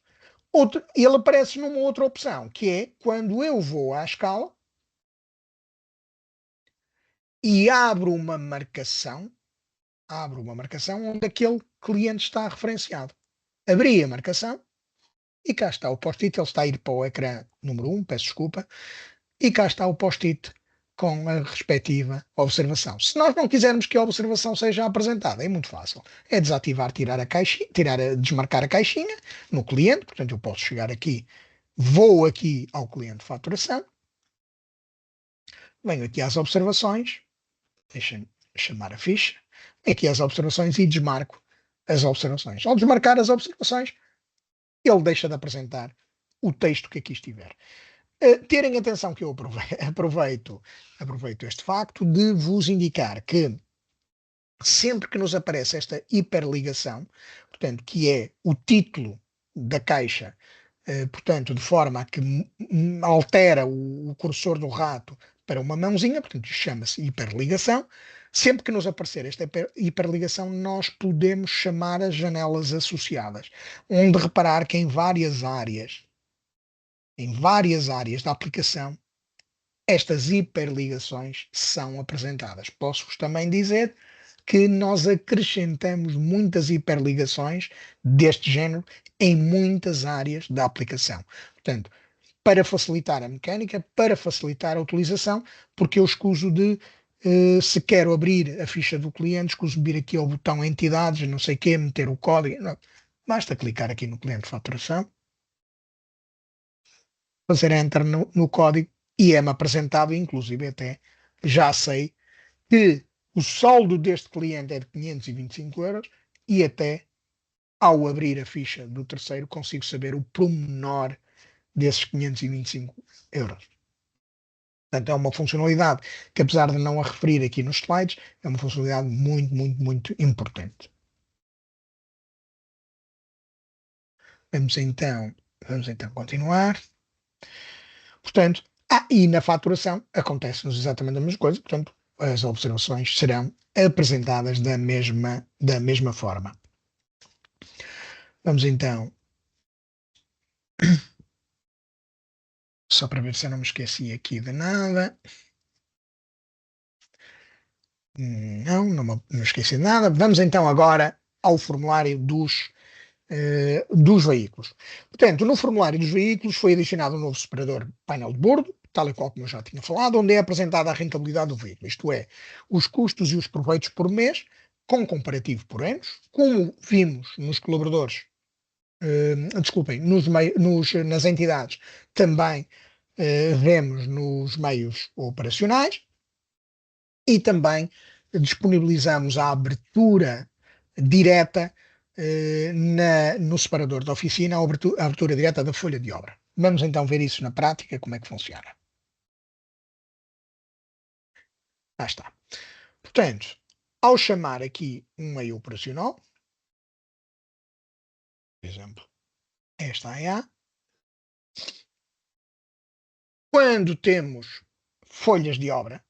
Ele aparece numa outra opção, que é quando eu vou à escala e abro uma marcação onde aquele cliente está referenciado. Abri a marcação e cá está o post-it. Ele está a ir para o ecrã número 1, peço desculpa, e cá está o post-it com a respectiva observação. Se nós não quisermos que a observação seja apresentada, é muito fácil. É desativar, tirar a caixinha, desmarcar a caixinha no cliente. Portanto, eu posso chegar aqui, vou aqui ao cliente de faturação, venho aqui às observações, deixa-me chamar a ficha, venho aqui às observações e desmarco as observações. Ao desmarcar as observações, ele deixa de apresentar o texto que aqui estiver. Terem atenção que eu aproveito este facto de vos indicar que sempre que nos aparece esta hiperligação, portanto, que é o título da caixa, portanto, de forma a que altera o cursor do rato para uma mãozinha, portanto, chama-se hiperligação. Sempre que nos aparecer esta hiperligação, nós podemos chamar as janelas associadas, onde reparar que em várias áreas da aplicação, estas hiperligações são apresentadas. Posso-vos também dizer que nós acrescentamos muitas hiperligações deste género em muitas áreas da aplicação. Portanto, para facilitar a mecânica, para facilitar a utilização, porque eu escuso se quero abrir a ficha do cliente, escuso vir aqui ao botão entidades, não sei o quê, meter o código. Não. Basta clicar aqui no cliente de faturação, fazer enter no código e é-me apresentado, inclusive até já sei que o saldo deste cliente é de 525 euros e até ao abrir a ficha do terceiro consigo saber o promenor desses 525 euros. Portanto, é uma funcionalidade que, apesar de não a referir aqui nos slides, é uma funcionalidade muito, muito, muito importante. Vamos então Vamos então continuar. Portanto, e na faturação acontece-nos exatamente a mesma coisa, portanto, as observações serão apresentadas da mesma forma. Vamos então, só para ver se eu não me esqueci aqui de nada. Não me esqueci de nada. Vamos então agora ao formulário dos veículos. Portanto, no formulário dos veículos foi adicionado um novo separador painel de bordo, tal e qual como eu já tinha falado, onde é apresentada a rentabilidade do veículo, isto é, os custos e os proveitos por mês, com comparativo por anos, como vimos nos colaboradores, desculpem, nas entidades, também vemos nos meios operacionais, e também disponibilizamos a abertura direta no separador da oficina, a abertura direta da folha de obra. Vamos então ver isso na prática, como é que funciona. Lá está. Portanto, ao chamar aqui um meio operacional, por exemplo, esta é a, quando temos folhas de obra,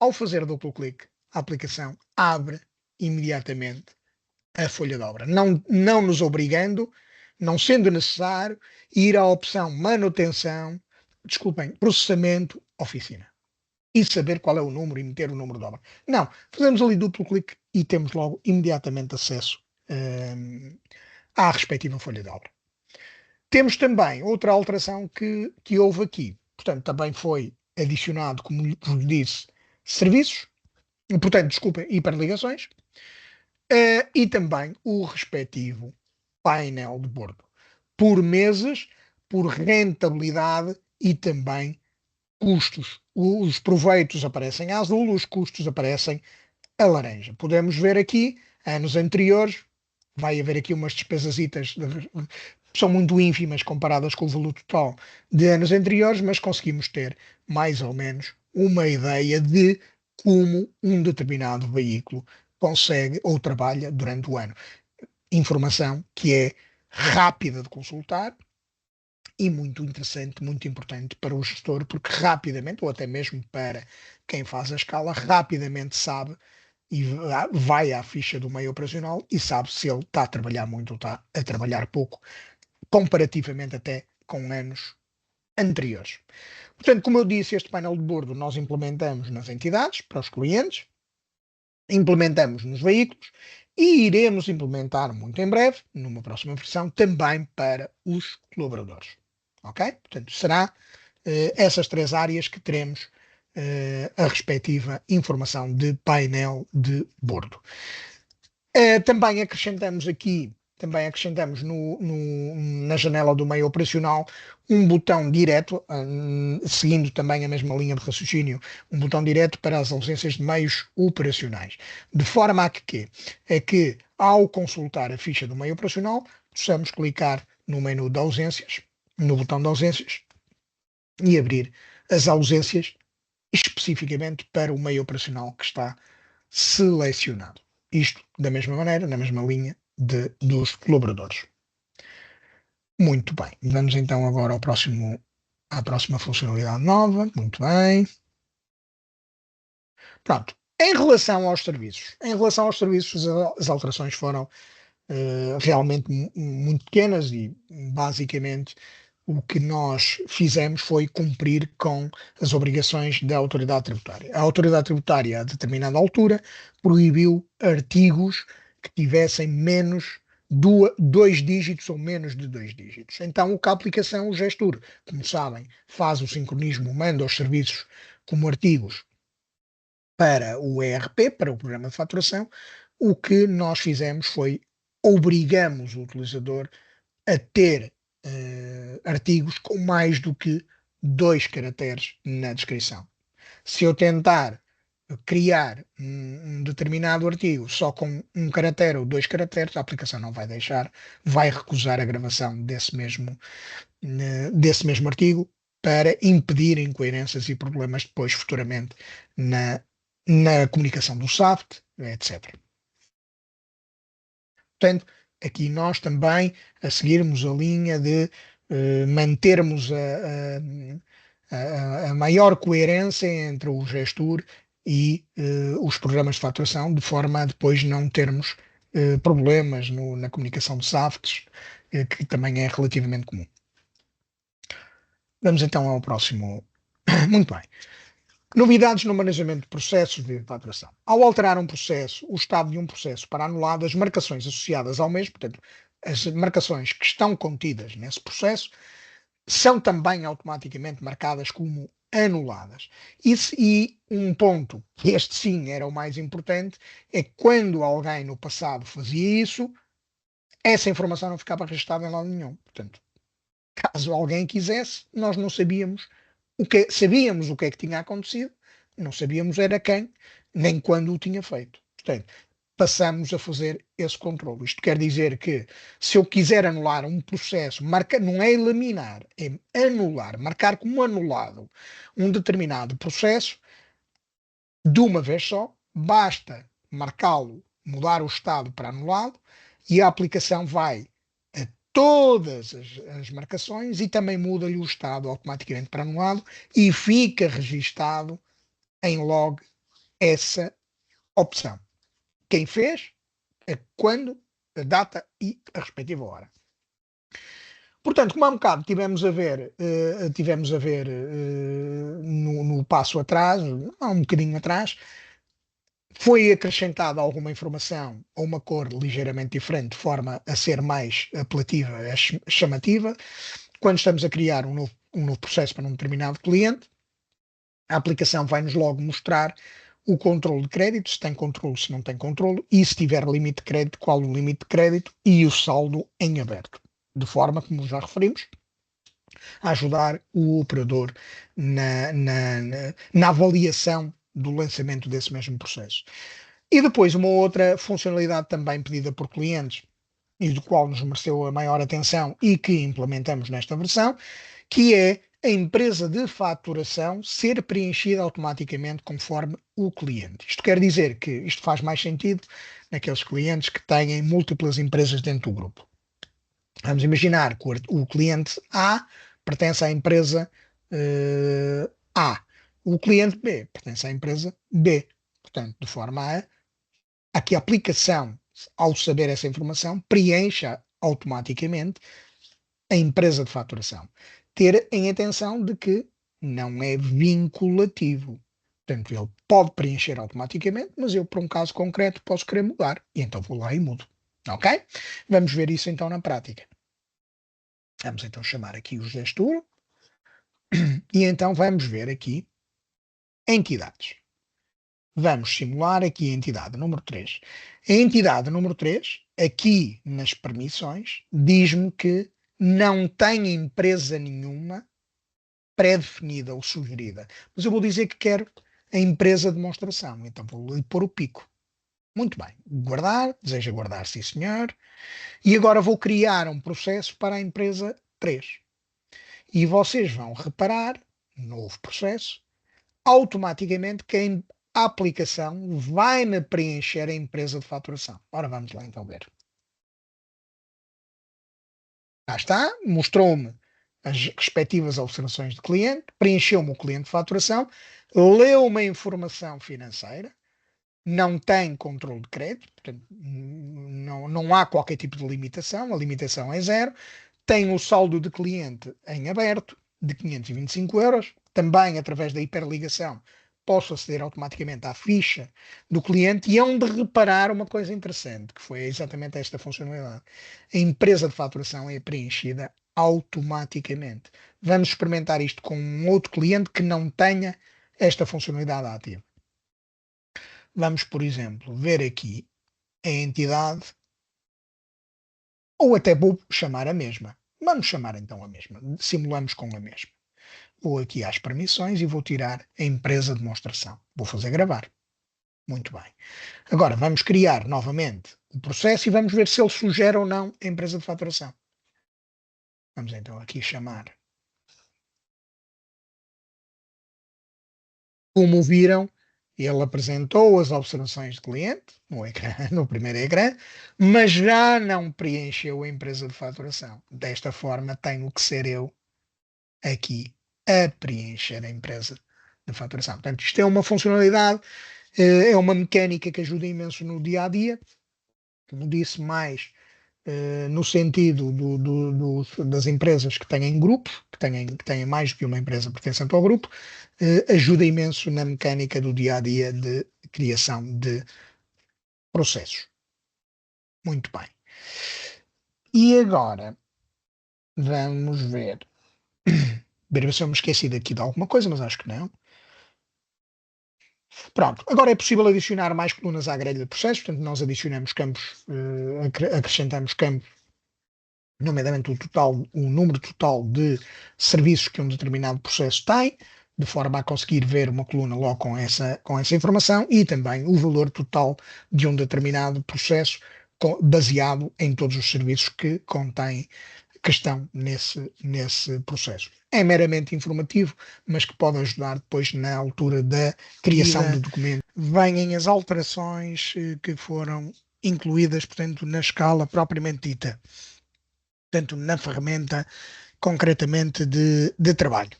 ao fazer duplo clique, a aplicação abre imediatamente a folha de obra, não nos obrigando, não sendo necessário, ir à opção manutenção, desculpem, processamento, oficina. E saber qual é o número e meter o número de obra. Não, fazemos ali duplo clique e temos logo imediatamente acesso à respectiva folha de obra. Temos também outra alteração que houve aqui. Portanto, também foi adicionado, como vos disse, serviços, portanto, desculpem, hiperligações, e também o respectivo painel de bordo, por meses, por rentabilidade e também custos. Os proveitos aparecem a azul, os custos aparecem a laranja. Podemos ver aqui, anos anteriores, vai haver aqui umas despesasitas, são muito ínfimas comparadas com o valor total de anos anteriores, mas conseguimos ter mais ou menos uma ideia de como um determinado veículo consegue ou trabalha durante o ano. Informação que é rápida de consultar e muito interessante, muito importante para o gestor, porque rapidamente, ou até mesmo para quem faz a escala, rapidamente sabe e vai à ficha do meio operacional e sabe se ele está a trabalhar muito ou está a trabalhar pouco, comparativamente até com anos anteriores. Portanto, como eu disse, este painel de bordo nós implementamos nas entidades, para os clientes, implementamos nos veículos e iremos implementar muito em breve, numa próxima versão, também para os colaboradores. Ok? Portanto, será essas três áreas que teremos a respectiva informação de painel de bordo. Também acrescentamos na janela do meio operacional um botão direto, seguindo também a mesma linha de raciocínio, um botão direto para as ausências de meios operacionais. De forma a que ao consultar a ficha do meio operacional, possamos clicar no menu de ausências, no botão de ausências, e abrir as ausências especificamente para o meio operacional que está selecionado. Isto da mesma maneira, na mesma linha dos colaboradores. Muito bem. Vamos então agora à próxima funcionalidade nova. Muito bem. Pronto. Em relação aos serviços, as alterações foram realmente muito pequenas e basicamente o que nós fizemos foi cumprir com as obrigações da autoridade tributária. A autoridade tributária, a determinada altura, proibiu artigos que tivessem menos dois dígitos ou menos de dois dígitos. Então, o que a aplicação, o Gestur, como sabem, faz o sincronismo, manda os serviços como artigos para o ERP, para o programa de faturação. O que nós fizemos foi obrigamos o utilizador a ter artigos com mais do que dois caracteres na descrição. Se eu tentar criar um determinado artigo só com um caractere ou dois caracteres, a aplicação não vai deixar, vai recusar a gravação desse mesmo artigo para impedir incoerências e problemas depois, futuramente, na comunicação do SAFT, etc. Portanto, aqui nós também, a seguirmos a linha de mantermos a maior coerência entre o gestor e os programas de faturação, de forma a depois não termos problemas na comunicação de SAFTs, que também é relativamente comum. Vamos então ao próximo. Muito bem. Novidades no manejamento de processos de faturação. Ao alterar um processo, o estado de um processo para anulado, as marcações associadas ao mesmo, portanto, as marcações que estão contidas nesse processo, são também automaticamente marcadas como anuladas. E um ponto, que este sim era o mais importante, é que quando alguém no passado fazia isso, essa informação não ficava registada em lado nenhum. Portanto, caso alguém quisesse, nós não sabíamos o que é que tinha acontecido, não sabíamos era quem, nem quando o tinha feito. Portanto, passamos a fazer esse controle. Isto quer dizer que se eu quiser anular um processo, não é eliminar, é anular, marcar como anulado um determinado processo, de uma vez só, basta marcá-lo, mudar o estado para anulado, e a aplicação vai a todas as marcações e também muda-lhe o estado automaticamente para anulado e fica registado em log essa opção. Quem fez, a quando, a data e a respectiva hora. Portanto, como há um bocado tivemos a ver no passo atrás, há um bocadinho atrás, foi acrescentada alguma informação ou uma cor ligeiramente diferente, de forma a ser mais apelativa, chamativa. Quando estamos a criar um novo processo para um determinado cliente, a aplicação vai-nos logo mostrar o controle de crédito, se tem controle, se não tem controle, e se tiver limite de crédito, qual o limite de crédito e o saldo em aberto. De forma, como já referimos, a ajudar o operador na avaliação do lançamento desse mesmo processo. E depois uma outra funcionalidade também pedida por clientes e do qual nos mereceu a maior atenção e que implementamos nesta versão, que é a empresa de faturação ser preenchida automaticamente conforme o cliente. Isto quer dizer que isto faz mais sentido naqueles clientes que têm múltiplas empresas dentro do grupo. Vamos imaginar que o cliente A pertence à empresa A. O cliente B pertence à empresa B. Portanto, de forma a que a aplicação, ao saber essa informação, preencha automaticamente a empresa de faturação. Ter em atenção de que não é vinculativo. Portanto, ele pode preencher automaticamente, mas eu, para um caso concreto, posso querer mudar. E então vou lá e mudo. Ok? Vamos ver isso então na prática. Vamos então chamar aqui o gestor e então vamos ver aqui entidades. Vamos simular aqui a entidade número 3. A entidade número 3, aqui nas permissões, diz-me que não tem empresa nenhuma pré-definida ou sugerida. Mas eu vou dizer que quero a empresa de demonstração. Então vou lhe pôr o pico. Muito bem. Guardar. Deseja guardar, sim senhor. E agora vou criar um processo para a empresa 3. E vocês vão reparar, novo processo, automaticamente que a aplicação vai-me preencher a empresa de faturação. Ora, vamos lá então ver. Lá está, mostrou-me as respectivas observações de cliente, preencheu-me o cliente de faturação, leu uma informação financeira, não tem controle de crédito, portanto, não há qualquer tipo de limitação, a limitação é zero, tem o saldo de cliente em aberto de 525 euros, também através da hiperligação posso aceder automaticamente à ficha do cliente e hão de reparar uma coisa interessante, que foi exatamente esta funcionalidade. A empresa de faturação é preenchida automaticamente. Vamos experimentar isto com um outro cliente que não tenha esta funcionalidade ativa. Vamos, por exemplo, ver aqui a entidade, ou até vou chamar a mesma. Vamos chamar então a mesma. Simulamos com a mesma. Vou aqui às permissões e vou tirar a empresa de demonstração. Vou fazer gravar. Muito bem. Agora vamos criar novamente o processo e vamos ver se ele sugere ou não a empresa de faturação. Vamos então aqui chamar. Como viram, Ele apresentou as observações de cliente no ecrã, no primeiro ecrã, mas já não preencheu a empresa de faturação. Desta forma, tenho que ser eu aqui a preencher a empresa de faturação. Portanto, isto é uma funcionalidade, é uma mecânica que ajuda imenso no dia a dia. Como disse, mais no sentido das empresas que têm grupo, que têm mais do que uma empresa pertencente ao grupo, ajuda imenso na mecânica do dia a dia de criação de processos. Muito bem. E agora vamos ver. Ver se eu me esqueci daqui de alguma coisa, mas acho que não. Pronto, agora é possível adicionar mais colunas à grelha de processos, portanto, nós adicionamos campos, acrescentamos campos, nomeadamente o número total de serviços que um determinado processo tem, de forma a conseguir ver uma coluna logo com essa informação, e também o valor total de um determinado processo baseado em todos os serviços que estão nesse processo. É meramente informativo, mas que pode ajudar depois na altura da criação do documento. Vêm as alterações que foram incluídas, portanto, na escala propriamente dita, portanto, na ferramenta concretamente de trabalho.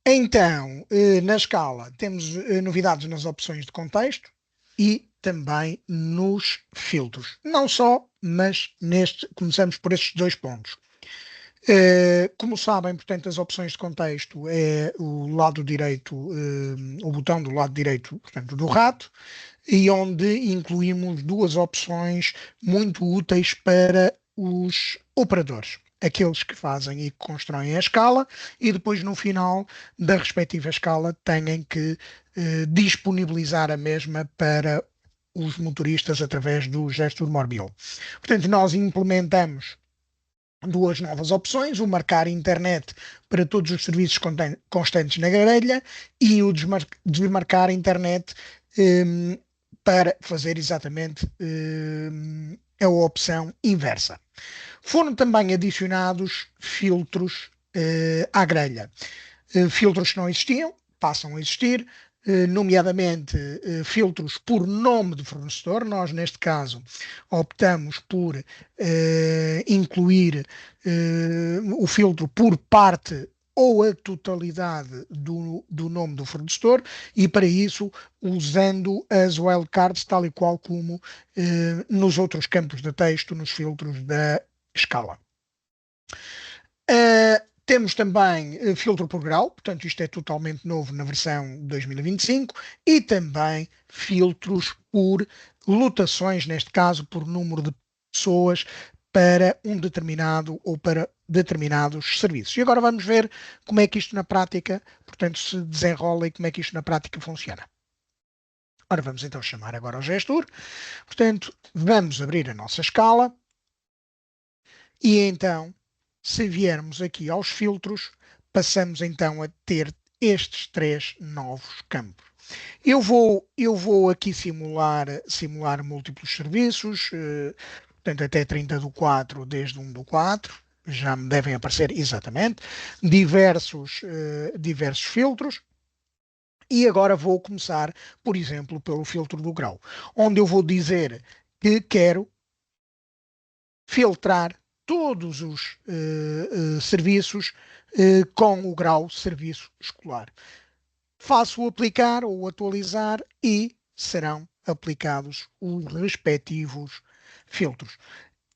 Então, na escala, temos novidades nas opções de contexto e também nos filtros. Não só, mas começamos por estes dois pontos. Como sabem, portanto, as opções de contexto é o lado direito, o botão do lado direito, portanto, do rato, e onde incluímos duas opções muito úteis para os operadores, aqueles que fazem e que constroem a escala, e depois no final da respectiva escala têm que disponibilizar a mesma para os motoristas através do gesto de Morbiol. Portanto, nós implementamos duas novas opções: o marcar internet para todos os serviços constantes na grelha e o desmarcar internet para fazer exatamente a opção inversa. Foram também adicionados filtros à grelha. Filtros que não existiam passam a existir, nomeadamente filtros por nome de fornecedor. Nós, neste caso, optamos por incluir o filtro por parte ou a totalidade do nome do fornecedor, e para isso usando as wildcards tal e qual como nos outros campos de texto, nos filtros da escala. Temos também filtro por grau, portanto isto é totalmente novo na versão 2025, e também filtros por lotações, neste caso por número de pessoas para um determinado ou para determinados serviços. E agora vamos ver como é que isto na prática, portanto, se desenrola e como é que isto na prática funciona. Ora, vamos então chamar agora o gestor. Portanto, vamos abrir a nossa escala e então, se viermos aqui aos filtros, passamos então a ter estes três novos campos. Eu vou aqui simular múltiplos serviços, portanto até 30/4, desde 1/4, já me devem aparecer exatamente, diversos filtros. E agora vou começar, por exemplo, pelo filtro do grau, onde eu vou dizer que quero filtrar todos os serviços com o grau serviço escolar. Faço o aplicar ou atualizar e serão aplicados os respectivos filtros.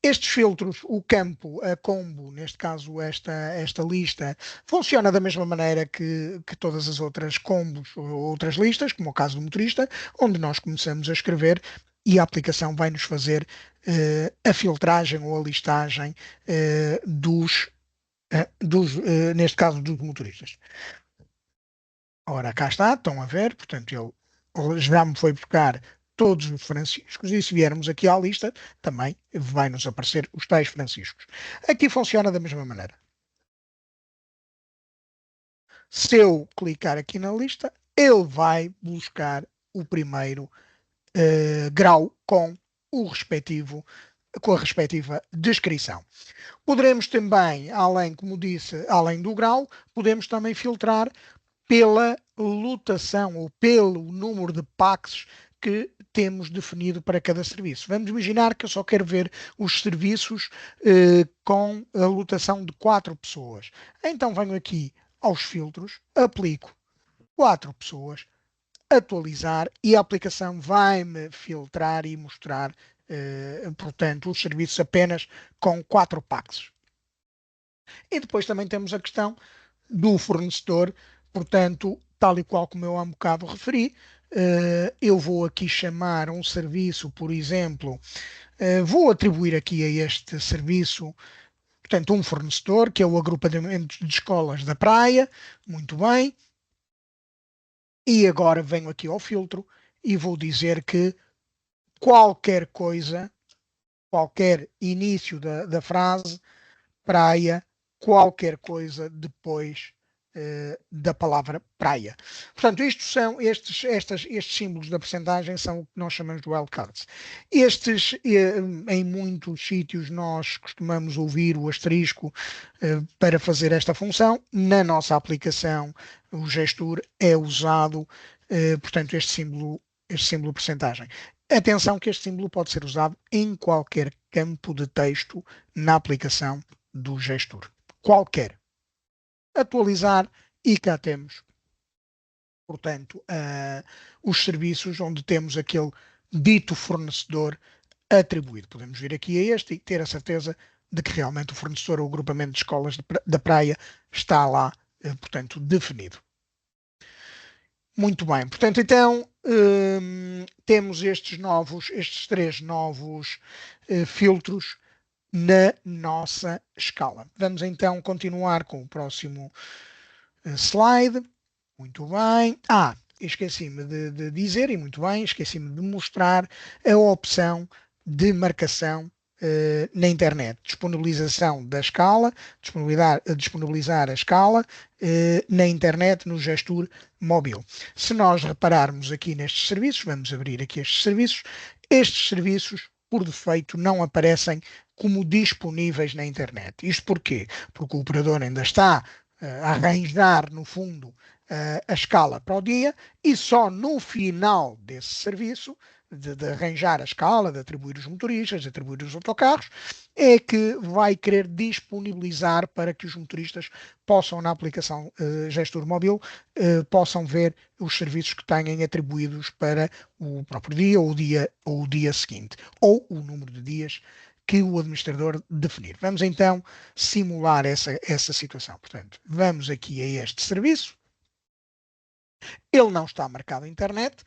Estes filtros, o campo, a combo, neste caso esta lista, funciona da mesma maneira que todas as outras combos ou outras listas, como o caso do motorista, onde nós começamos a escrever e a aplicação vai nos fazer a filtragem ou a listagem neste caso, dos motoristas. Ora, cá está, estão a ver, portanto, ele já me foi buscar todos os franciscos, e se viermos aqui à lista, também vai nos aparecer os tais franciscos. Aqui funciona da mesma maneira. Se eu clicar aqui na lista, ele vai buscar o primeiro grau com a respectiva descrição. Poderemos também, além, como disse, além do grau, podemos também filtrar pela lotação ou pelo número de packs que temos definido para cada serviço. Vamos imaginar que eu só quero ver os serviços com a lotação de 4 pessoas. Então venho aqui aos filtros, aplico 4 pessoas, atualizar e a aplicação vai-me filtrar e mostrar, portanto, os serviços apenas com 4 packs. E depois também temos a questão do fornecedor, portanto, tal e qual como eu há um bocado referi, eu vou aqui chamar um serviço, por exemplo, vou atribuir aqui a este serviço, portanto, um fornecedor, que é o agrupamento de escolas da praia, muito bem, e agora venho aqui ao filtro e vou dizer que qualquer coisa, qualquer início da frase, praia, qualquer coisa depois da palavra praia. Portanto, isto são estes símbolos da percentagem são o que nós chamamos de wildcards. Estes, em muitos sítios, nós costumamos ouvir o asterisco para fazer esta função. Na nossa aplicação, o gestor é usado, portanto, este símbolo de percentagem. Atenção que este símbolo pode ser usado em qualquer campo de texto na aplicação do gestor. Qualquer. Atualizar e cá temos, portanto, os serviços onde temos aquele dito fornecedor atribuído. Podemos vir aqui a este e ter a certeza de que realmente o fornecedor ou o agrupamento de escolas da praia está lá, portanto, definido. Muito bem, portanto, então temos estes 3 novos filtros na nossa escala. Vamos então continuar com o próximo slide. Muito bem. Esqueci-me de dizer, e muito bem, esqueci-me de mostrar a opção de marcação na internet. Disponibilização da escala, disponibilizar a escala na internet no gestor móvel. Se nós repararmos aqui nestes serviços, vamos abrir aqui estes serviços por defeito não aparecem como disponíveis na internet. Isto porquê? Porque o operador ainda está a arranjar, no fundo, a escala para o dia e só no final desse serviço, de arranjar a escala, de atribuir os motoristas, de atribuir os autocarros, é que vai querer disponibilizar para que os motoristas possam, na aplicação gestor móvel, possam ver os serviços que têm atribuídos para o próprio dia ou o dia seguinte, ou o número de dias que o administrador definir. Vamos então simular essa situação. Portanto, vamos aqui a este serviço. Ele não está marcado na internet.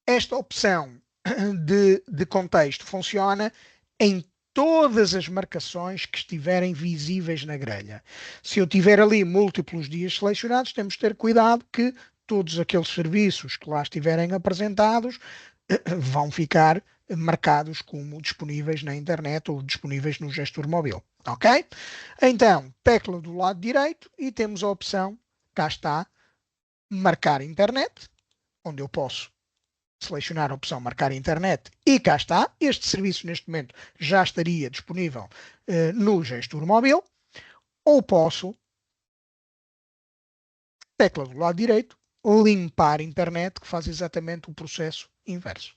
Esta opção de contexto funciona em todas as marcações que estiverem visíveis na grelha. Se eu tiver ali múltiplos dias selecionados, temos de ter cuidado que todos aqueles serviços que lá estiverem apresentados vão ficar marcados como disponíveis na internet ou disponíveis no gestor móvel. Ok? Então, tecla do lado direito e temos a opção, cá está, marcar internet, onde eu posso selecionar a opção marcar internet e cá está. Este serviço neste momento já estaria disponível no gestor móvel, ou posso, tecla do lado direito, limpar internet, que faz exatamente o processo inverso.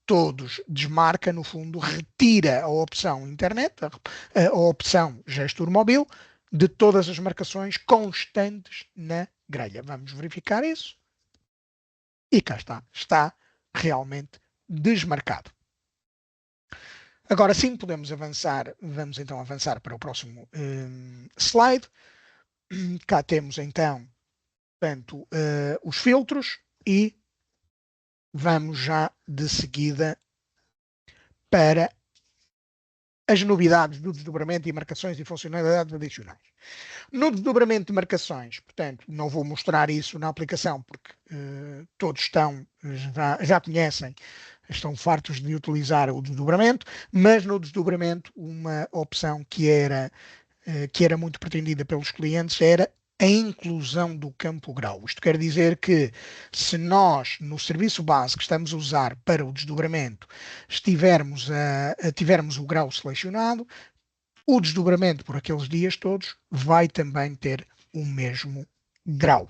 Todos desmarca, no fundo, retira a opção internet, a opção gestor móvel, de todas as marcações constantes na grelha. Vamos verificar isso. E cá está realmente desmarcado. Agora sim, podemos avançar, vamos então avançar para o próximo slide. Cá temos então, portanto, os filtros e vamos já de seguida para as novidades do desdobramento e marcações e funcionalidades adicionais. No desdobramento de marcações, portanto, não vou mostrar isso na aplicação porque todos já conhecem, estão fartos de utilizar o desdobramento, mas no desdobramento uma opção que era muito pretendida pelos clientes era a inclusão do campo grau. Isto quer dizer que se nós, no serviço base que estamos a usar para o desdobramento, tivermos o grau selecionado, o desdobramento por aqueles dias todos vai também ter o mesmo grau.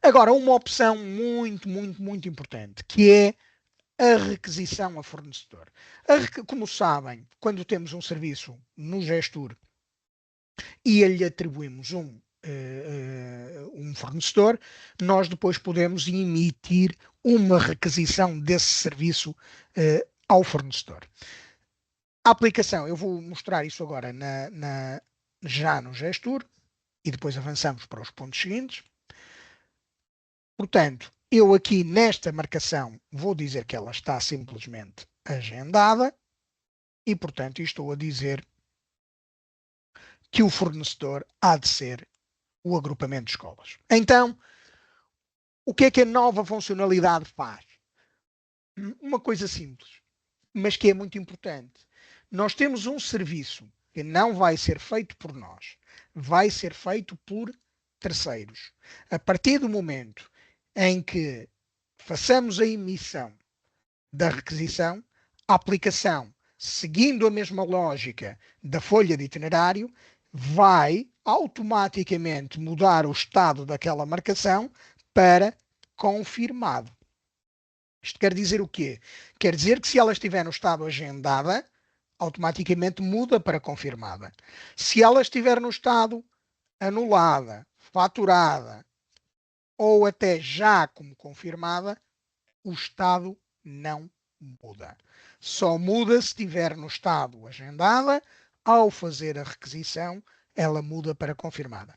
Agora, uma opção muito importante, que é a requisição a fornecedor. Como sabem, quando temos um serviço no Gestor e lhe atribuímos um fornecedor, nós depois podemos emitir uma requisição desse serviço ao fornecedor. A aplicação, eu vou mostrar isso agora já no Gestor e depois avançamos para os pontos seguintes. Portanto, eu aqui nesta marcação vou dizer que ela está simplesmente agendada e, portanto, estou a dizer que o fornecedor há de ser o agrupamento de escolas. Então, o que a nova funcionalidade faz? Uma coisa simples, mas que é muito importante. Nós temos um serviço que não vai ser feito por nós, vai ser feito por terceiros. A partir do momento em que façamos a emissão da requisição, a aplicação, seguindo a mesma lógica da folha de itinerário, vai automaticamente mudar o estado daquela marcação para confirmado. Isto quer dizer o quê? Quer dizer que se ela estiver no estado agendada, automaticamente muda para confirmada. Se ela estiver no estado anulada, faturada ou até já como confirmada, o estado não muda. Só muda se estiver no estado agendada. Ao fazer a requisição, ela muda para confirmada.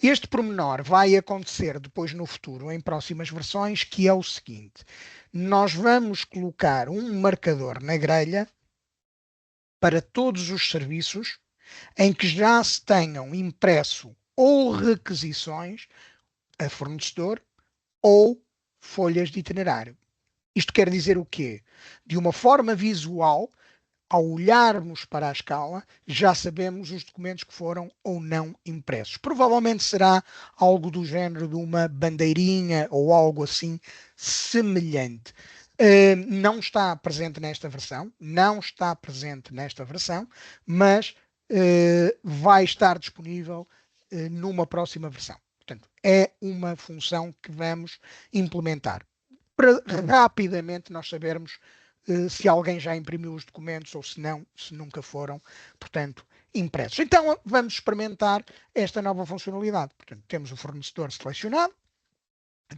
Este pormenor vai acontecer depois no futuro, em próximas versões, que é o seguinte. Nós vamos colocar um marcador na grelha para todos os serviços em que já se tenham impresso ou requisições a fornecedor ou folhas de itinerário. Isto quer dizer o quê? De uma forma visual, ao olharmos para a escala, já sabemos os documentos que foram ou não impressos. Provavelmente será algo do género de uma bandeirinha ou algo assim semelhante. Não está presente nesta versão, mas vai estar disponível numa próxima versão. Portanto, é uma função que vamos implementar para rapidamente nós sabermos se alguém já imprimiu os documentos ou se não, se nunca foram, portanto, impressos. Então, vamos experimentar esta nova funcionalidade. Portanto, temos o fornecedor selecionado,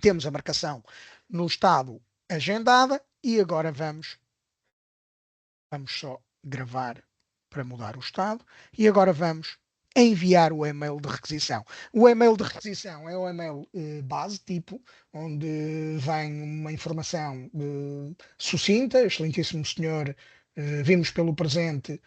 temos a marcação no estado agendada e agora vamos só gravar para mudar o estado e agora vamos enviar o e-mail de requisição. O e-mail de requisição é o e-mail base, tipo, onde vem uma informação sucinta, excelentíssimo senhor, vimos pelo presente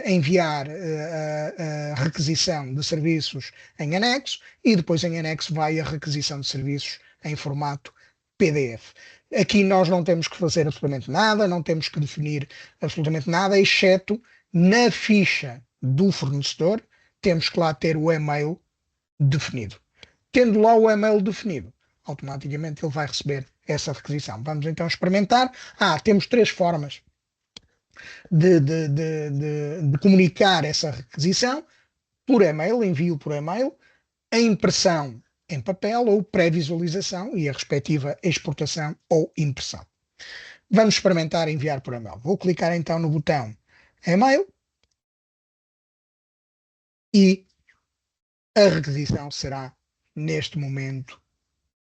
enviar a requisição de serviços em anexo e depois em anexo vai a requisição de serviços em formato PDF. Aqui nós não temos que fazer absolutamente nada, não temos que definir absolutamente nada, exceto na ficha do fornecedor, temos que lá ter o e-mail definido. Tendo lá o e-mail definido, automaticamente ele vai receber essa requisição. Vamos então experimentar. Temos três formas de comunicar essa requisição: por e-mail, envio por e-mail, a impressão em papel ou pré-visualização e a respectiva exportação ou impressão. Vamos experimentar enviar por e-mail. Vou clicar então no botão e-mail e a requisição será neste momento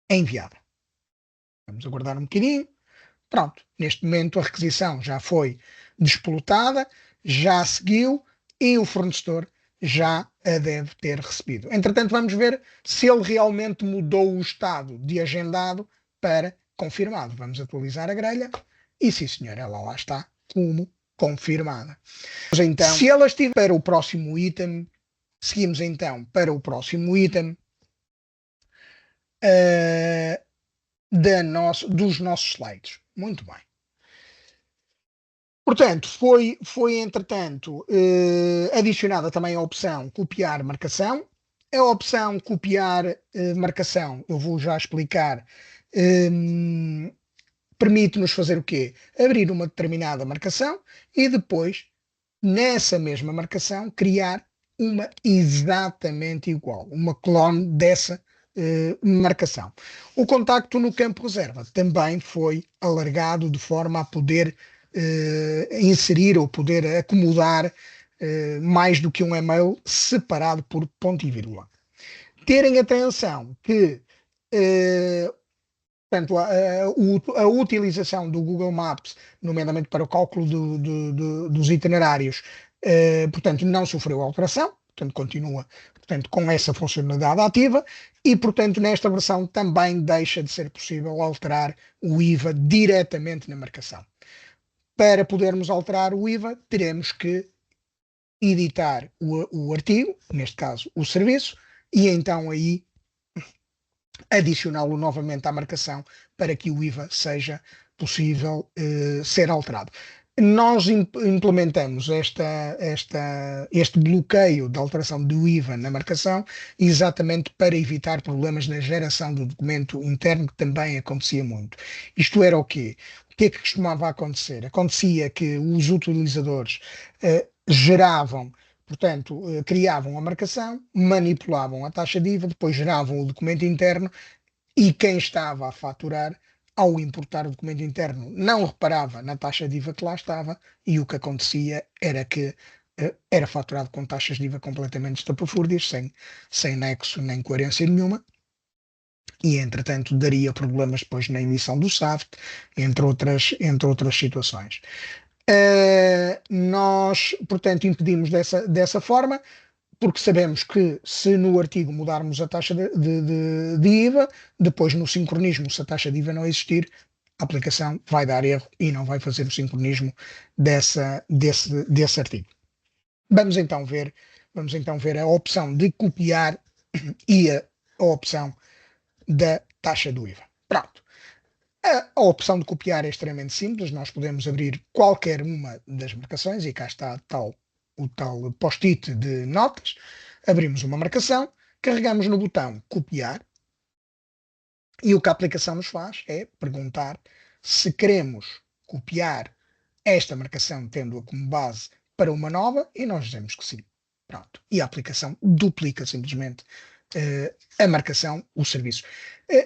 enviada. Vamos aguardar um bocadinho. Pronto, neste momento a requisição já foi despolutada, já seguiu e o fornecedor já a deve ter recebido. Entretanto, vamos ver se ele realmente mudou o estado de agendado para confirmado. Vamos atualizar a grelha e sim, senhor, ela lá está como confirmada. Então, se ela estiver para o próximo item, seguimos então para o próximo item dos nossos slides. Muito bem. Portanto, foi entretanto adicionada também a opção copiar marcação. A opção copiar marcação, eu vou já explicar, permite-nos fazer o quê? Abrir uma determinada marcação e depois, nessa mesma marcação, criar uma exatamente igual, uma clone dessa marcação. O contacto no campo reserva também foi alargado de forma a poder inserir ou poder acomodar mais do que um e-mail separado por ponto e vírgula. Terem atenção que portanto, a utilização do Google Maps, nomeadamente para o cálculo dos itinerários, portanto, não sofreu alteração, portanto, continua, portanto, com essa funcionalidade ativa e, portanto, nesta versão também deixa de ser possível alterar o IVA diretamente na marcação. Para podermos alterar o IVA, teremos que editar o artigo, neste caso o serviço, e então aí adicioná-lo novamente à marcação para que o IVA seja possível ser alterado. Nós implementamos este bloqueio da alteração do IVA na marcação exatamente para evitar problemas na geração do documento interno, que também acontecia muito. Isto era o quê? O que é que costumava acontecer? Acontecia que os utilizadores geravam, portanto, criavam a marcação, manipulavam a taxa de IVA, depois geravam o documento interno e quem estava a faturar, ao importar o documento interno, não reparava na taxa de IVA que lá estava e o que acontecia era que era faturado com taxas de IVA completamente estapafúrdias, sem nexo nem coerência nenhuma. E, entretanto, daria problemas depois na emissão do SAFT, entre outras situações. Nós, portanto, impedimos dessa forma, porque sabemos que se no artigo mudarmos a taxa de IVA, depois no sincronismo, se a taxa de IVA não existir, a aplicação vai dar erro e não vai fazer o sincronismo desse artigo. Vamos então ver a opção de copiar e a opção da taxa do IVA. Pronto. A opção de copiar é extremamente simples, nós podemos abrir qualquer uma das marcações e cá está o tal post-it de notas, abrimos uma marcação, carregamos no botão copiar e o que a aplicação nos faz é perguntar se queremos copiar esta marcação tendo-a como base para uma nova e nós dizemos que sim. Pronto. E a aplicação duplica simplesmente a marcação, o serviço.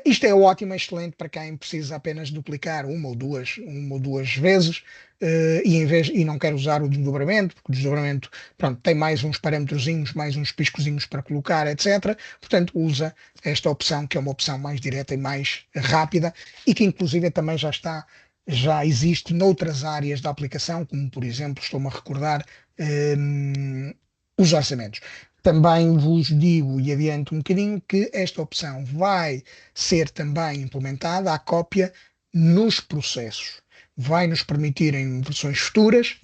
Isto é ótimo, é excelente para quem precisa apenas duplicar uma ou duas vezes e não quer usar o desdobramento, porque o desdobramento pronto, tem mais uns parâmetrozinhos, mais uns piscozinhos para colocar, etc. Portanto, usa esta opção, que é uma opção mais direta e mais rápida e que inclusive também já existe noutras áreas da aplicação, como por exemplo, estou-me a recordar, os orçamentos. Também vos digo e adianto um bocadinho que esta opção vai ser também implementada, a cópia, nos processos. Vai nos permitir em versões futuras,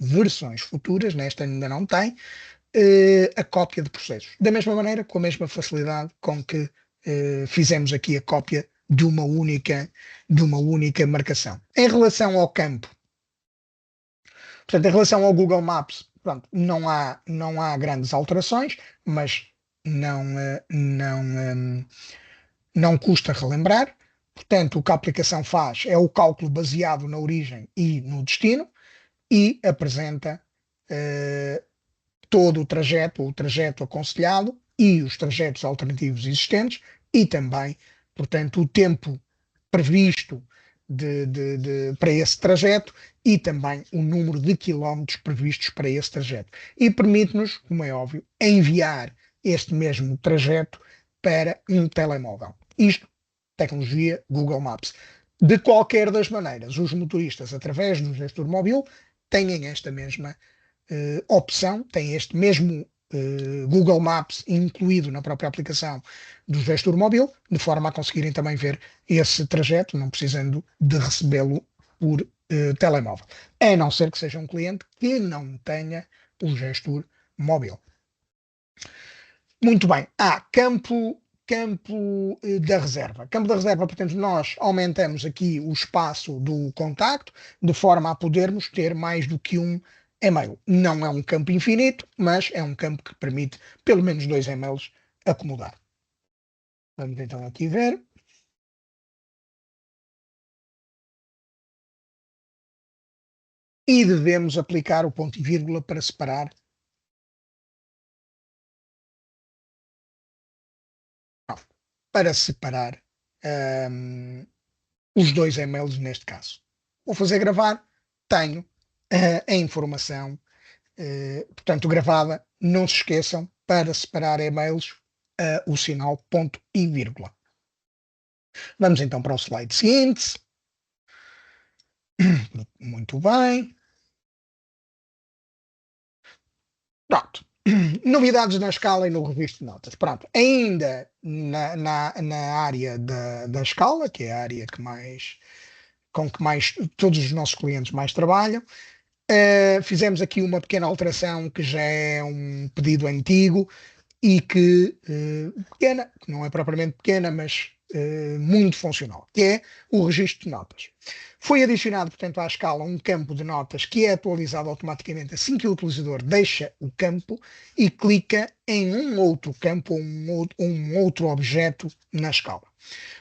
nesta ainda não tem, a cópia de processos. Da mesma maneira, com a mesma facilidade com que fizemos aqui a cópia de uma única marcação. Em relação ao campo, portanto, em relação ao Google Maps, pronto, não há grandes alterações, mas não custa relembrar. Portanto, o que a aplicação faz é o cálculo baseado na origem e no destino e apresenta todo o trajeto aconselhado e os trajetos alternativos existentes e também, portanto, o tempo previsto para esse trajeto e também o número de quilómetros previstos para esse trajeto. E permite-nos, como é óbvio, enviar este mesmo trajeto para um telemóvel. Isto, tecnologia Google Maps. De qualquer das maneiras, os motoristas, através do gestor móvel, têm esta mesma opção, têm este mesmo Google Maps incluído na própria aplicação do gestor móvel, de forma a conseguirem também ver esse trajeto, não precisando de recebê-lo por telemóvel. A não ser que seja um cliente que não tenha o gestor móvel. Muito bem. Campo da reserva. Campo da reserva, portanto, nós aumentamos aqui o espaço do contacto, de forma a podermos ter mais do que um e-mail. Não é um campo infinito, mas é um campo que permite pelo menos 2 e-mails acomodar. Vamos então aqui ver. E devemos aplicar o ponto e vírgula para separar. Não. para separar os dois e-mails neste caso. Vou fazer gravar, tenho a informação, portanto, gravada. Não se esqueçam, para separar e-mails, o sinal ponto e vírgula. Vamos então para o slide seguinte. Muito bem. Pronto. Novidades na escala e no registro de notas. Pronto. Ainda na área da escala, que é a área com que mais todos os nossos clientes mais trabalham, fizemos aqui uma pequena alteração que já é um pedido antigo e pequena, que não é propriamente pequena, mas muito funcional, que é o registro de notas. Foi adicionado, portanto, à escala um campo de notas que é atualizado automaticamente assim que o utilizador deixa o campo e clica em um outro campo ou um outro objeto na escala.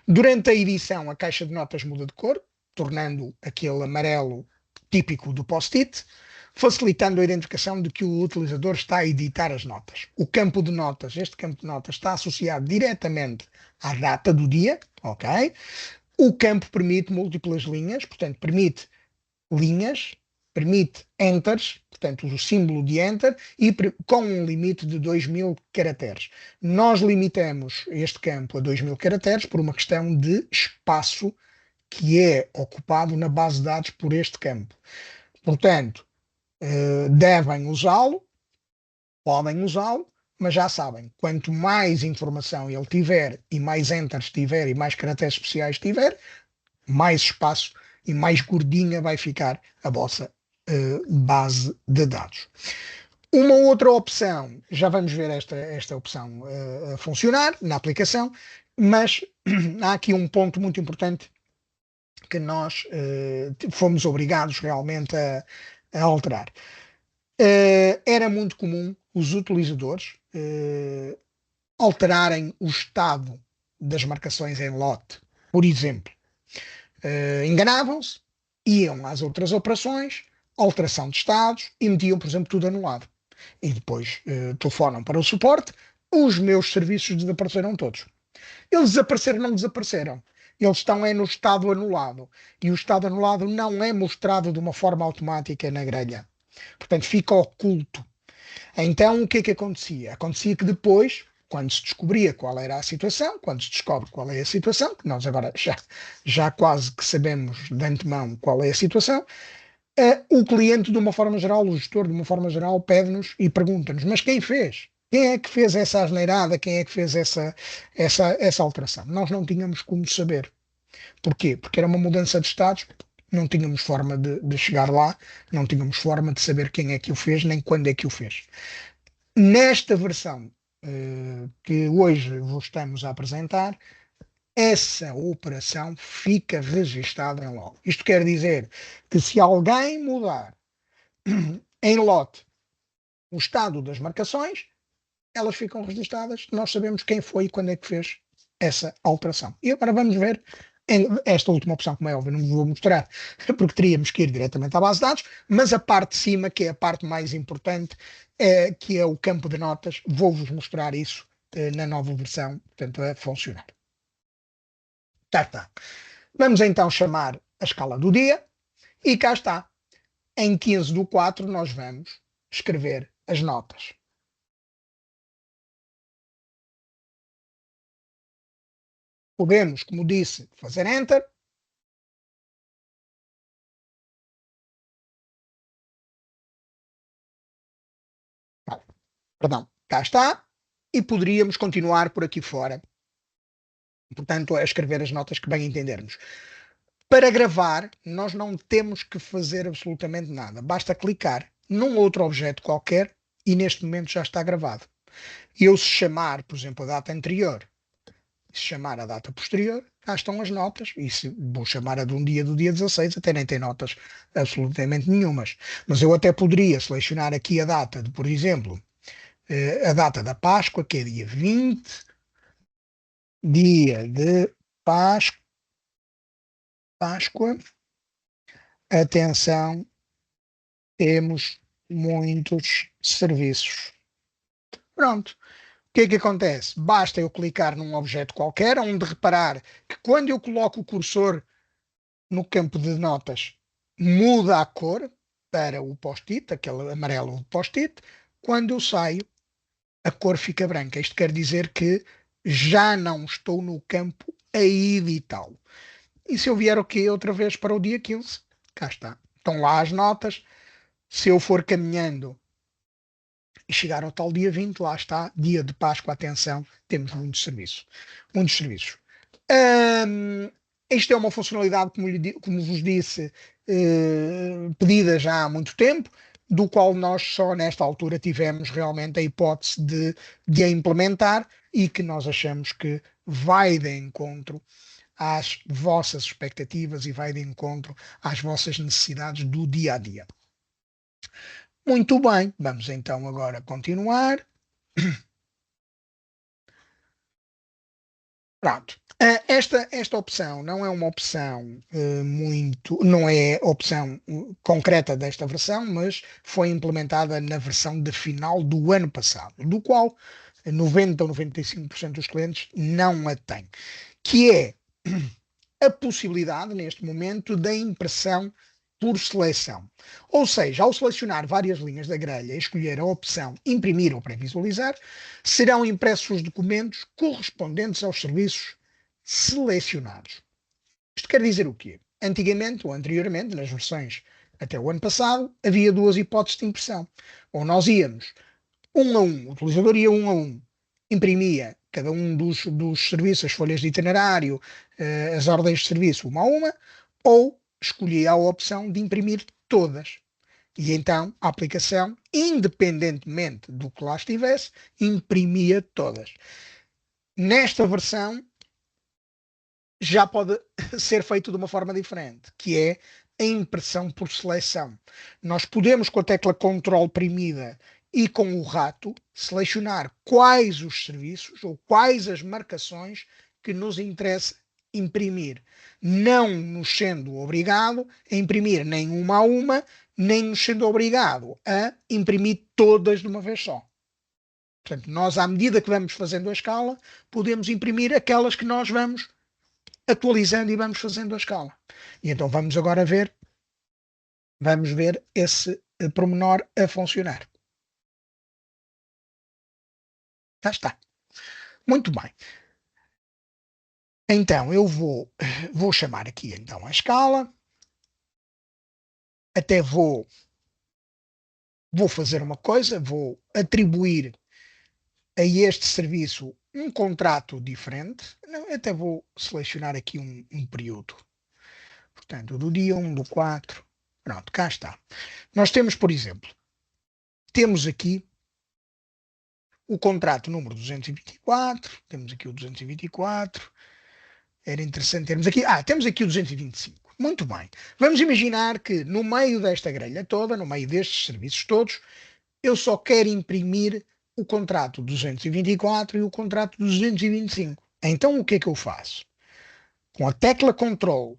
Durante a edição, a caixa de notas muda de cor, tornando aquele amarelo típico do post-it, facilitando a identificação de que o utilizador está a editar as notas. O campo de notas, este campo de notas está associado diretamente à data do dia, ok? O campo permite múltiplas linhas, portanto, permite linhas, permite enters, portanto, o símbolo de enter, e com um limite de 2000 caracteres. Nós limitamos este campo a 2000 caracteres por uma questão de espaço que é ocupado na base de dados por este campo. Portanto, devem usá-lo, podem usá-lo, mas já sabem, quanto mais informação ele tiver e mais enters tiver e mais caracteres especiais tiver, mais espaço e mais gordinha vai ficar a vossa base de dados. Uma outra opção, já vamos ver esta opção a funcionar na aplicação, mas há aqui um ponto muito importante que nós fomos obrigados realmente a alterar. Era muito comum os utilizadores alterarem o estado das marcações em lote. Por exemplo, enganavam-se, iam às outras operações, alteração de estados e metiam, por exemplo, tudo anulado. E depois telefonam para o suporte, os meus serviços desapareceram todos. Eles desapareceram, não desapareceram. Eles estão no estado anulado. E o estado anulado não é mostrado de uma forma automática na grelha. Portanto, fica oculto. Então, o que é que acontecia? Acontecia que depois, quando se descobria qual era a situação, quando se descobre qual é a situação, que nós agora já quase que sabemos de antemão qual é a situação, o cliente, de uma forma geral, o gestor, de uma forma geral, pede-nos e pergunta-nos: mas quem fez? Quem é que fez essa asneirada? Quem é que fez essa alteração? Nós não tínhamos como saber. Porquê? Porque era uma mudança de estados, não tínhamos forma de chegar lá, não tínhamos forma de saber quem é que o fez, nem quando é que o fez. Nesta versão que hoje vos estamos a apresentar, essa operação fica registada em log. Isto quer dizer que se alguém mudar em lote o estado das marcações, elas ficam registadas, nós sabemos quem foi e quando é que fez essa alteração. E agora vamos ver esta última opção, como é óbvio, não vou mostrar, porque teríamos que ir diretamente à base de dados, mas a parte de cima, que é a parte mais importante, que é o campo de notas, vou-vos mostrar isso na nova versão, portanto, a funcionar. Está. Vamos então chamar a escala do dia e cá está. Em 15/4 nós vamos escrever as notas. Podemos, como disse, fazer Enter. Perdão, cá está. E poderíamos continuar por aqui fora. Portanto, a escrever as notas que bem entendermos. Para gravar, nós não temos que fazer absolutamente nada. Basta clicar num outro objeto qualquer e neste momento já está gravado. Eu, se chamar, por exemplo, a data anterior, se chamar a data posterior, cá estão as notas. E se vou chamar a de um dia do dia 16, até nem tem notas absolutamente nenhumas. Mas eu até poderia selecionar aqui a data de, por exemplo, a data da Páscoa, que é dia 20, dia de Páscoa. Atenção, temos muitos serviços. Pronto. que é que acontece? Basta eu clicar num objeto qualquer, onde reparar que quando eu coloco o cursor no campo de notas, muda a cor para o post-it, aquele amarelo do post-it. Quando eu saio, a cor fica branca. Isto quer dizer que já não estou no campo a editá-lo. E se eu vier aqui outra vez para o dia 15, cá está. Estão lá as notas. Se eu for caminhando e chegar ao tal dia 20, lá está, dia de Páscoa, atenção, temos muitos serviços. Muitos serviços. Isto é uma funcionalidade, como vos disse, pedida já há muito tempo, do qual nós só nesta altura tivemos realmente a hipótese de a implementar e que nós achamos que vai de encontro às vossas expectativas e vai de encontro às vossas necessidades do dia a dia. Muito bem, vamos então agora continuar. Pronto. Esta opção não é uma opção não é opção concreta desta versão, mas foi implementada na versão de final do ano passado, do qual 90 ou 95% dos clientes não a têm, que é a possibilidade, neste momento, da impressão por seleção. Ou seja, ao selecionar várias linhas da grelha e escolher a opção imprimir ou pré-visualizar, serão impressos os documentos correspondentes aos serviços selecionados. Isto quer dizer o quê? Antigamente ou anteriormente, nas versões até o ano passado, havia duas hipóteses de impressão. Ou nós íamos um a um, o utilizador ia um a um, imprimia cada um dos serviços, as folhas de itinerário, as ordens de serviço, uma a uma, ou escolhia a opção de imprimir todas. E então a aplicação, independentemente do que lá estivesse, imprimia todas. Nesta versão já pode ser feito de uma forma diferente, que é a impressão por seleção. Nós podemos, com a tecla Ctrl oprimida e com o rato, selecionar quais os serviços ou quais as marcações que nos interessa imprimir, não nos sendo obrigado a imprimir nem uma a uma, nem nos sendo obrigado a imprimir todas de uma vez só. Portanto, nós, à medida que vamos fazendo a escala, podemos imprimir aquelas que nós vamos atualizando e vamos fazendo a escala. E então vamos agora vamos ver esse pormenor a funcionar. Já está. Muito bem. Então eu vou chamar aqui então a escala. Até vou fazer uma coisa, vou atribuir a este serviço um contrato diferente. Até vou selecionar aqui um período. Portanto, do dia 1 do 4. Pronto, cá está. Nós temos, por exemplo, temos aqui o contrato número 224, temos aqui o 224, era interessante termos aqui, temos aqui o 225. Muito bem. Vamos imaginar que no meio desta grelha toda, no meio destes serviços todos, eu só quero imprimir o contrato 224 e o contrato 225. Então o que é que eu faço? Com a tecla Ctrl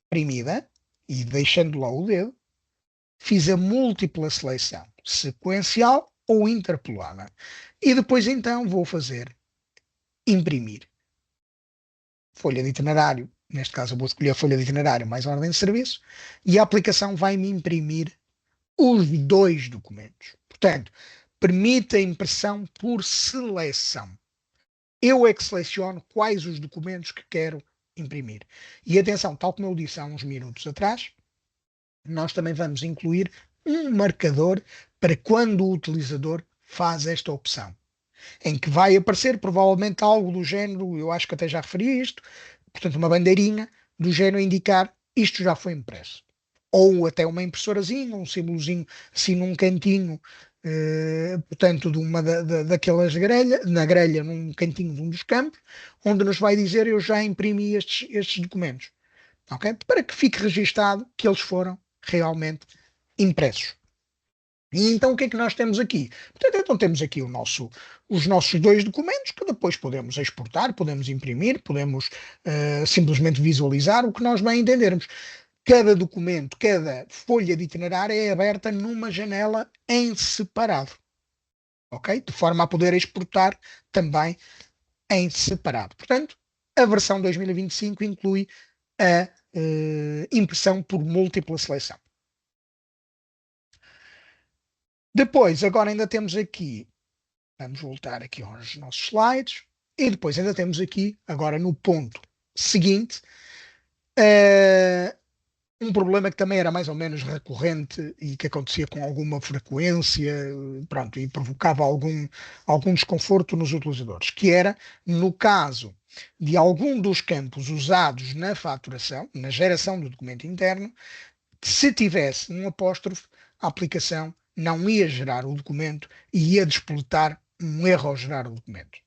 oprimida e deixando lá o dedo, fiz a múltipla seleção, sequencial ou interpolada. E depois então vou fazer imprimir. Folha de itinerário, neste caso eu vou escolher a folha de itinerário mais ordem de serviço, e a aplicação vai-me imprimir os dois documentos. Portanto, permite a impressão por seleção. Eu é que seleciono quais os documentos que quero imprimir. E atenção, tal como eu disse há uns minutos atrás, nós também vamos incluir um marcador para quando o utilizador faz esta opção, em que vai aparecer provavelmente algo do género, eu acho que até já referi a isto, portanto uma bandeirinha do género a indicar isto já foi impresso. Ou até uma impressorazinha, um símbolozinho assim num cantinho, portanto de uma daquelas na grelha, num cantinho de um dos campos, onde nos vai dizer eu já imprimi estes documentos. Okay? Para que fique registado que eles foram realmente impressos. E então o que é que nós temos aqui? Portanto, então temos aqui os nossos dois documentos que depois podemos exportar, podemos imprimir, podemos simplesmente visualizar o que nós bem entendermos. Cada documento, cada folha de itinerário é aberta numa janela em separado. ok? De forma a poder exportar também em separado. Portanto, a versão 2025 inclui a impressão por múltipla seleção. Depois, agora ainda temos aqui, vamos voltar aqui aos nossos slides, e depois ainda temos aqui, agora no ponto seguinte, uh, um problema que também era mais ou menos recorrente e que acontecia com alguma frequência, pronto, e provocava algum desconforto nos utilizadores, que era, no caso de algum dos campos usados na faturação, na geração do documento interno, se tivesse um apóstrofe, a aplicação não ia gerar o documento e ia despletar um erro ao gerar o documento.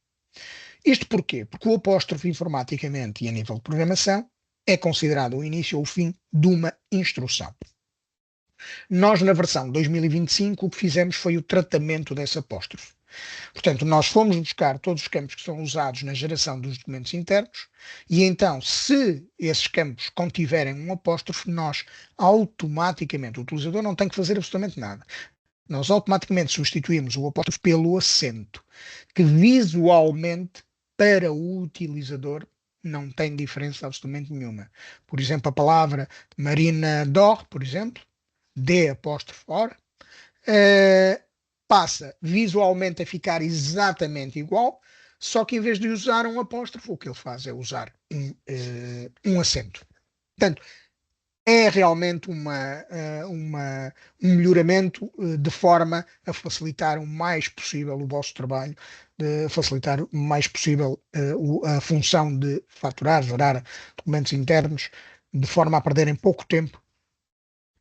Isto porquê? Porque o apóstrofe informaticamente e a nível de programação é considerado o início ou o fim de uma instrução. Nós, na versão 2025, o que fizemos foi o tratamento desse apóstrofe. Portanto, nós fomos buscar todos os campos que são usados na geração dos documentos internos e então, se esses campos contiverem um apóstrofe, nós automaticamente, o utilizador não tem que fazer absolutamente nada. Nós automaticamente substituímos o apóstrofe pelo acento, que visualmente, para o utilizador, não tem diferença absolutamente nenhuma. Por exemplo, a palavra Marina Dor, por exemplo, D apóstrofe OR, eh, passa visualmente a ficar exatamente igual, só que em vez de usar um apóstrofo, o que ele faz é usar um acento. Portanto, é realmente um melhoramento de forma a facilitar o mais possível o vosso trabalho, de facilitar o mais possível a função de faturar, gerar documentos internos, de forma a perderem pouco tempo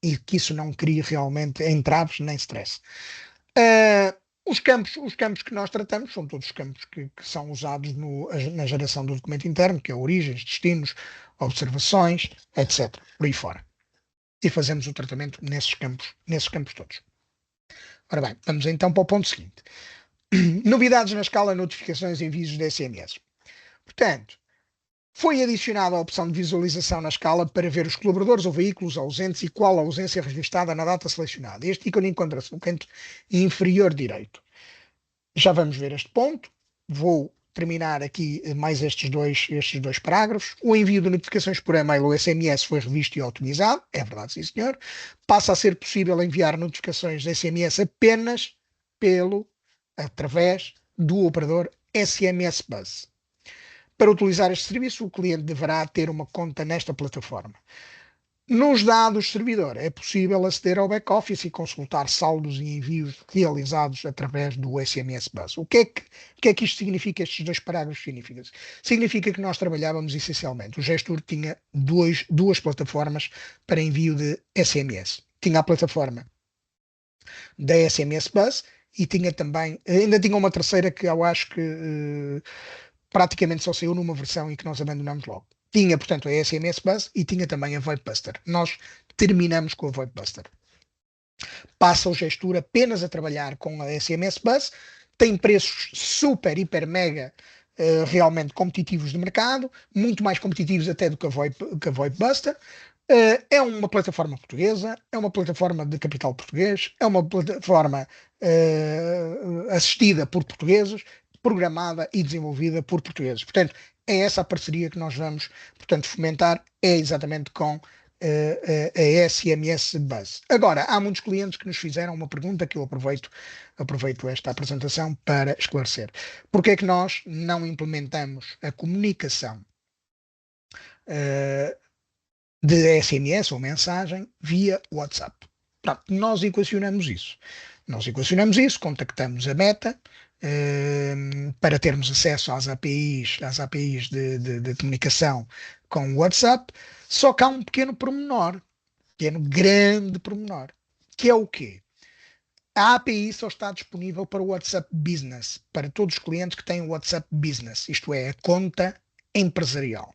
e que isso não crie realmente entraves nem stress. Uh, os campos que nós tratamos são todos os campos que são usados na geração do documento interno, que é origens, destinos, observações, etc. Por aí fora. E fazemos o tratamento nesses campos todos. Ora bem, vamos então para o ponto seguinte. Novidades na escala notificações e envios de SMS. Portanto, foi adicionada a opção de visualização na escala para ver os colaboradores ou veículos ausentes e qual a ausência registada na data selecionada. Este ícone encontra-se no canto inferior direito. Já vamos ver este ponto. Vou terminar aqui mais estes dois parágrafos. O envio de notificações por e-mail ou SMS foi revisto e otimizado. É verdade, sim, senhor. Passa a ser possível enviar notificações de SMS apenas através do operador SMS Buzz. Para utilizar este serviço, o cliente deverá ter uma conta nesta plataforma. Nos dados servidor, é possível aceder ao back-office e consultar saldos e envios realizados através do SMS Buzz. O que é que isto significa, estes dois parágrafos significam? Significa que nós trabalhávamos essencialmente. O Gestur tinha duas plataformas para envio de SMS. Tinha a plataforma da SMS Buzz e tinha também, ainda tinha uma terceira que eu acho que praticamente só saiu numa versão e que nós abandonamos logo. Tinha, portanto, a SMS Buzz e tinha também a VoIPbuster. Nós terminamos com a VoIPbuster. Passa o Gestur apenas a trabalhar com a SMS Buzz, tem preços super, hiper, mega realmente competitivos de mercado, muito mais competitivos até do que a VoIPbuster. É uma plataforma portuguesa, é uma plataforma de capital português, é uma plataforma assistida por portugueses, programada e desenvolvida por portugueses. Portanto, é essa a parceria que nós vamos, portanto, fomentar, é exatamente com a SMS Buzz. Agora, há muitos clientes que nos fizeram uma pergunta que eu aproveito esta apresentação para esclarecer. Porquê é que nós não implementamos a comunicação de SMS ou mensagem via WhatsApp? Pronto, nós equacionamos isso. Contactamos a Meta para termos acesso às APIs de comunicação com o WhatsApp, só que há um grande pormenor, que é o quê? A API só está disponível para o WhatsApp Business, para todos os clientes que têm o WhatsApp Business, isto é, a conta empresarial.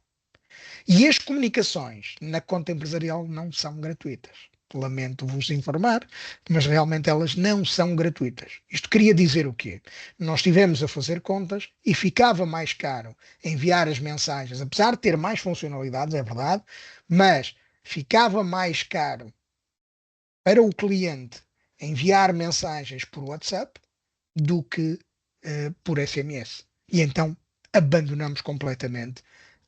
E as comunicações na conta empresarial não são gratuitas. Lamento-vos informar, mas realmente elas não são gratuitas. Isto queria dizer o quê? Nós estivemos a fazer contas e ficava mais caro enviar as mensagens, apesar de ter mais funcionalidades, é verdade, mas ficava mais caro para o cliente enviar mensagens por WhatsApp do que por SMS. E então abandonamos completamente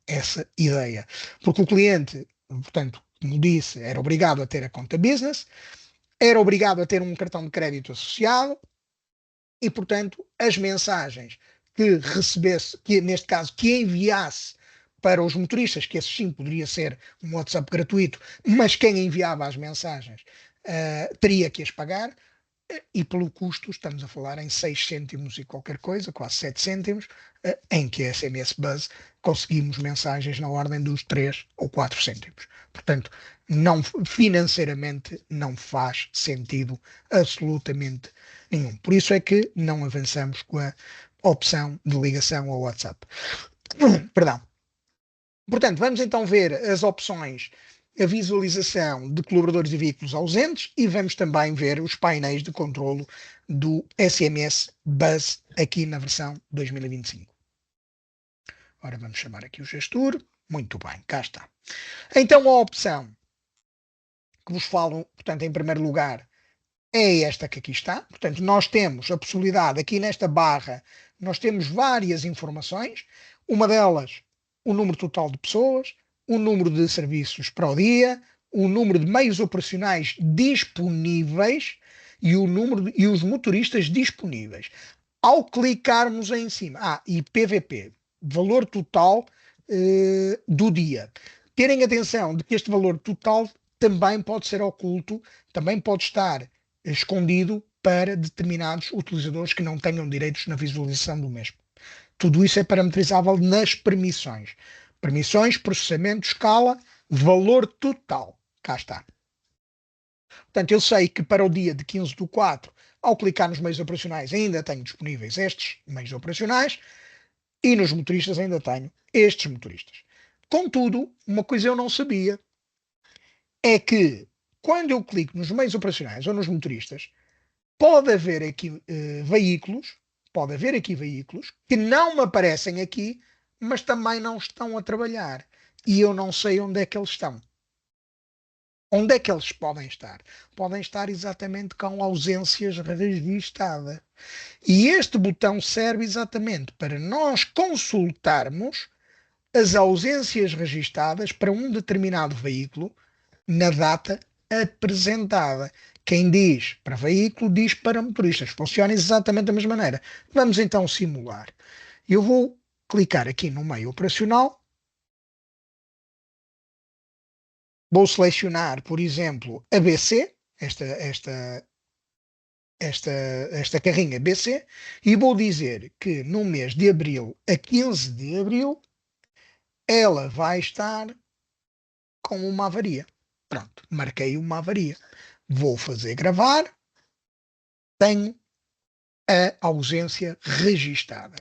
essa ideia. Porque o cliente, portanto, como disse, era obrigado a ter a conta business, era obrigado a ter um cartão de crédito associado e, portanto, as mensagens que recebesse, que neste caso, que enviasse para os motoristas, que esse sim poderia ser um WhatsApp gratuito, mas quem enviava as mensagens teria que as pagar, e pelo custo estamos a falar em 6 cêntimos e qualquer coisa, quase 7 cêntimos, em que a SMS Buzz conseguimos mensagens na ordem dos 3 ou 4 cêntimos. Portanto, não, financeiramente não faz sentido absolutamente nenhum. Por isso é que não avançamos com a opção de ligação ao WhatsApp. Perdão. Portanto, vamos então ver as opções, a visualização de colaboradores e veículos ausentes e vamos também ver os painéis de controlo do SMS Buzz aqui na versão 2025. Ora, vamos chamar aqui o gestor. Muito bem, cá está. Então a opção que vos falo, portanto, em primeiro lugar, é esta que aqui está. Portanto, nós temos a possibilidade, aqui nesta barra, nós temos várias informações. Uma delas, o número total de pessoas, o número de serviços para o dia, o número de meios operacionais disponíveis e o número e os motoristas disponíveis. Ao clicarmos em cima, e PVP, valor total do dia. Terem atenção de que este valor total também pode ser oculto, também pode estar escondido para determinados utilizadores que não tenham direitos na visualização do mesmo. Tudo isso é parametrizável nas permissões. Permissões, processamento, escala, valor total. Cá está. Portanto, eu sei que para o dia de 15/4, ao clicar nos meios operacionais, ainda tenho disponíveis estes meios operacionais e nos motoristas ainda tenho estes motoristas. Contudo, uma coisa eu não sabia é que quando eu clico nos meios operacionais ou nos motoristas, pode haver aqui veículos que não me aparecem aqui, mas também não estão a trabalhar. E eu não sei onde é que eles estão. Onde é que eles podem estar? Podem estar exatamente com ausências registadas. E este botão serve exatamente para nós consultarmos as ausências registadas para um determinado veículo na data apresentada. Quem diz para veículo, diz para motoristas. Funciona exatamente da mesma maneira. Vamos então simular. Eu vou clicar aqui no meio operacional. Vou selecionar, por exemplo, a BC, esta carrinha BC, e vou dizer que no mês de abril a 15 de abril ela vai estar com uma avaria. Pronto, marquei uma avaria. Vou fazer gravar. Tenho a ausência registada.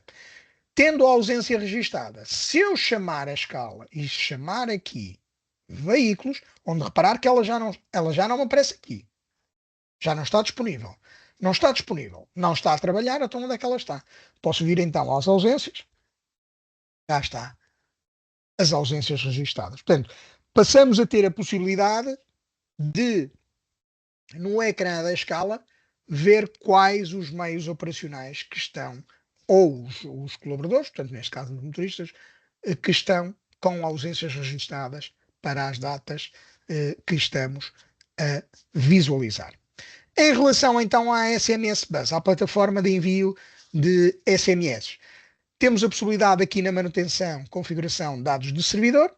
Tendo a ausência registada, se eu chamar a escala e chamar aqui veículos, onde reparar que ela já não aparece aqui. Já não está disponível. Não está disponível. Não está a trabalhar, então onde é que ela está? Posso vir então às ausências. Já está. As ausências registadas. Portanto, passamos a ter a possibilidade de, no ecrã da escala, ver quais os meios operacionais que estão, ou os colaboradores, portanto, neste caso os motoristas, que estão com ausências registadas para as datas que estamos a visualizar. Em relação então à SMS Buzz, à plataforma de envio de SMS, temos a possibilidade aqui na manutenção, configuração de dados de servidor.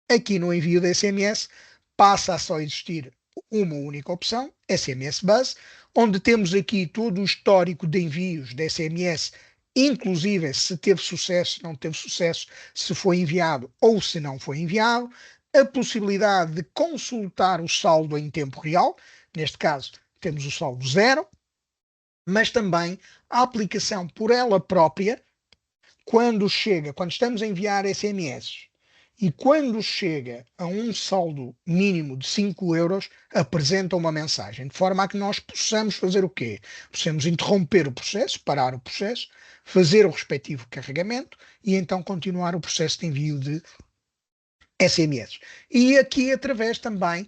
Aqui no envio de SMS passa a só existir uma única opção, SMS Buzz, onde temos aqui todo o histórico de envios de SMS, inclusive se teve sucesso, se não teve sucesso, se foi enviado ou se não foi enviado, a possibilidade de consultar o saldo em tempo real, neste caso temos o saldo 0, mas também a aplicação por ela própria, quando estamos a enviar SMS e quando chega a um saldo mínimo de 5 euros, apresenta uma mensagem, de forma a que nós possamos fazer o quê? Possamos interromper o processo, parar o processo, fazer o respectivo carregamento e então continuar o processo de envio de SMS. E aqui, através também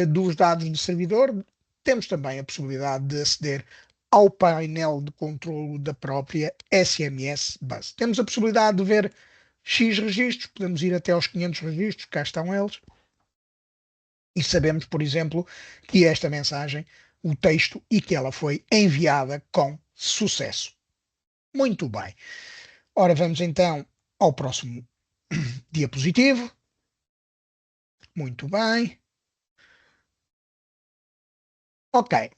dos dados de servidor, temos também a possibilidade de aceder ao painel de controlo da própria SMS Bus. Temos a possibilidade de ver X registros, podemos ir até aos 500 registros, cá estão eles, e sabemos, por exemplo, que esta mensagem, o texto, e que ela foi enviada com sucesso. Muito bem. Ora, vamos então ao próximo diapositivo. Muito bem. Ok.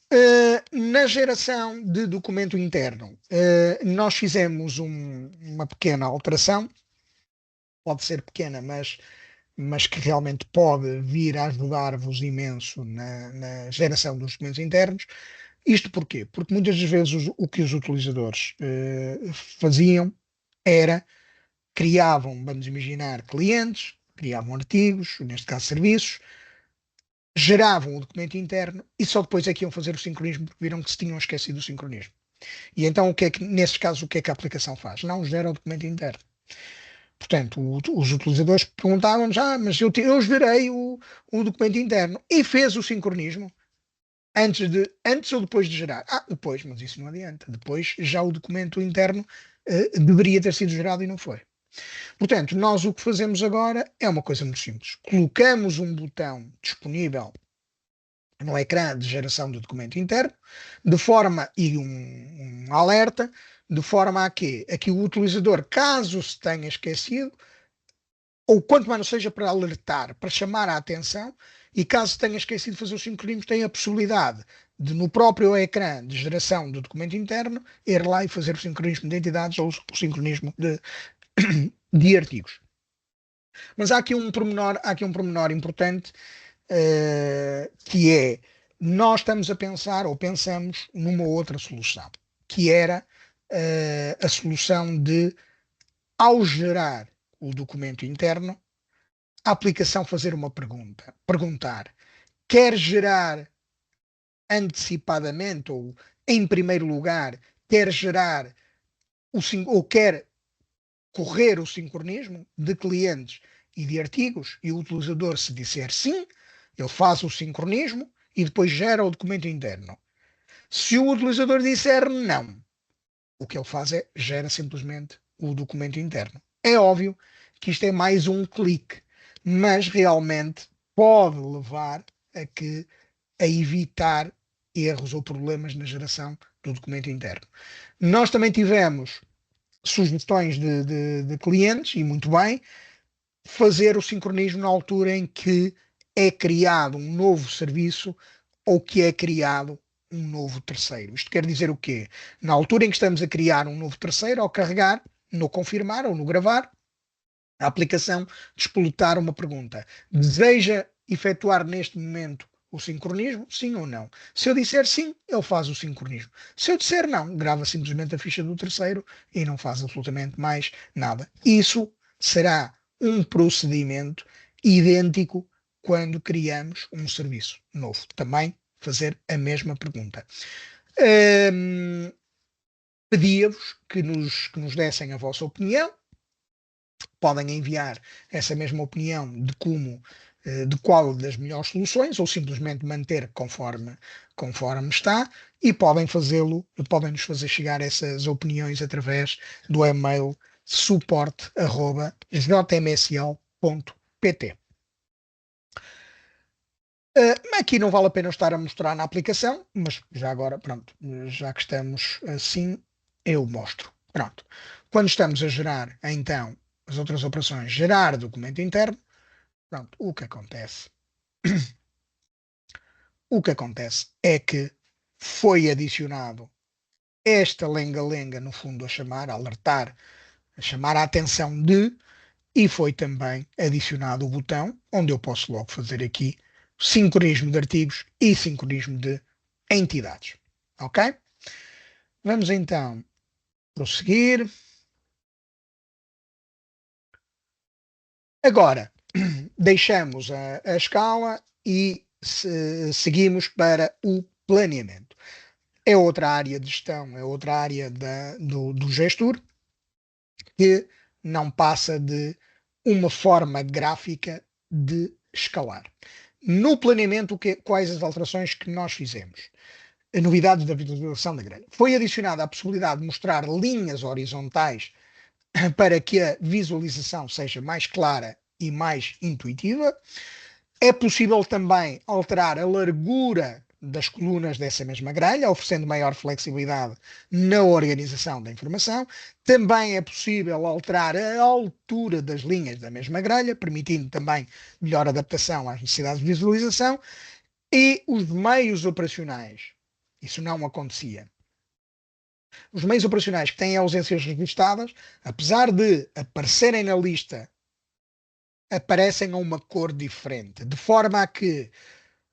Na geração de documento interno, nós fizemos uma pequena alteração. Pode ser pequena, mas que realmente pode vir a ajudar-vos imenso na geração dos documentos internos. Isto porquê? Porque muitas das vezes o que os utilizadores faziam era criavam, vamos imaginar, clientes, criavam artigos, neste caso serviços, geravam o documento interno e só depois é que iam fazer o sincronismo porque viram que se tinham esquecido o sincronismo. E então, nesses casos, o que é que a aplicação faz? Não gera o documento interno. Portanto, os utilizadores perguntavam-nos, mas eu gerei o documento interno e fez o sincronismo antes ou depois de gerar? Depois, mas isso não adianta. Depois já o documento interno deveria ter sido gerado e não foi. Portanto, nós o que fazemos agora é uma coisa muito simples. Colocamos um botão disponível no ecrã de geração do documento interno, de forma, e um alerta, de forma a que o utilizador, caso se tenha esquecido, ou quanto mais não seja para alertar, para chamar a atenção, e caso tenha esquecido de fazer o sincronismo, tem a possibilidade de, no próprio ecrã de geração do documento interno, ir lá e fazer o sincronismo de entidades ou o sincronismo de artigos. Mas há aqui um pormenor importante, que é, nós estamos a pensar, ou pensamos, numa outra solução, que era a solução de, ao gerar o documento interno, a aplicação fazer uma pergunta. Perguntar, quer gerar antecipadamente ou em primeiro lugar, quer gerar ou quer correr o sincronismo de clientes e de artigos, e o utilizador, se disser sim, ele faz o sincronismo e depois gera o documento interno. Se o utilizador disser não, o que ele faz é gera simplesmente o documento interno. É óbvio que isto é mais um clique, mas realmente pode levar a evitar erros ou problemas na geração do documento interno. Nós também tivemos sugestões de clientes, e muito bem, fazer o sincronismo na altura em que é criado um novo serviço ou que é criado um novo terceiro. Isto quer dizer o quê? Na altura em que estamos a criar um novo terceiro, ao carregar, no confirmar ou no gravar, a aplicação despolutar uma pergunta. Deseja efetuar neste momento o sincronismo? Sim ou não? Se eu disser sim, ele faz o sincronismo. Se eu disser não, grava simplesmente a ficha do terceiro e não faz absolutamente mais nada. Isso será um procedimento idêntico quando criamos um serviço novo. Também fazer a mesma pergunta. Pedia-vos que nos dessem a vossa opinião. Podem enviar essa mesma opinião de qual das melhores soluções, ou simplesmente manter conforme está, e podem podem-nos fazer chegar essas opiniões através do e-mail suporte@jmsl.pt. Aqui não vale a pena estar a mostrar na aplicação, mas já agora, pronto, já que estamos assim, eu mostro. Pronto. Quando estamos a gerar, então, as outras operações, gerar documento interno, pronto, o que acontece? O que acontece é que foi adicionado esta lenga-lenga, no fundo, a alertar, a chamar a atenção de, e foi também adicionado o botão, onde eu posso logo fazer aqui sincronismo de artigos e sincronismo de entidades. Ok? Vamos então prosseguir. Agora, deixamos a escala e seguimos para o planeamento. É outra área de gestão, é outra área do gestor que não passa de uma forma gráfica de escalar. No planeamento, quais as alterações que nós fizemos? novidades da visualização da grelha. Foi adicionada a possibilidade de mostrar linhas horizontais para que a visualização seja mais clara e mais intuitiva. É possível também alterar a largura das colunas dessa mesma grelha, oferecendo maior flexibilidade na organização da informação. Também é possível alterar a altura das linhas da mesma grelha, permitindo também melhor adaptação às necessidades de visualização. E os meios operacionais. Isso não acontecia. Os meios operacionais que têm ausências registadas, apesar de aparecerem na lista, aparecem a uma cor diferente, de forma a que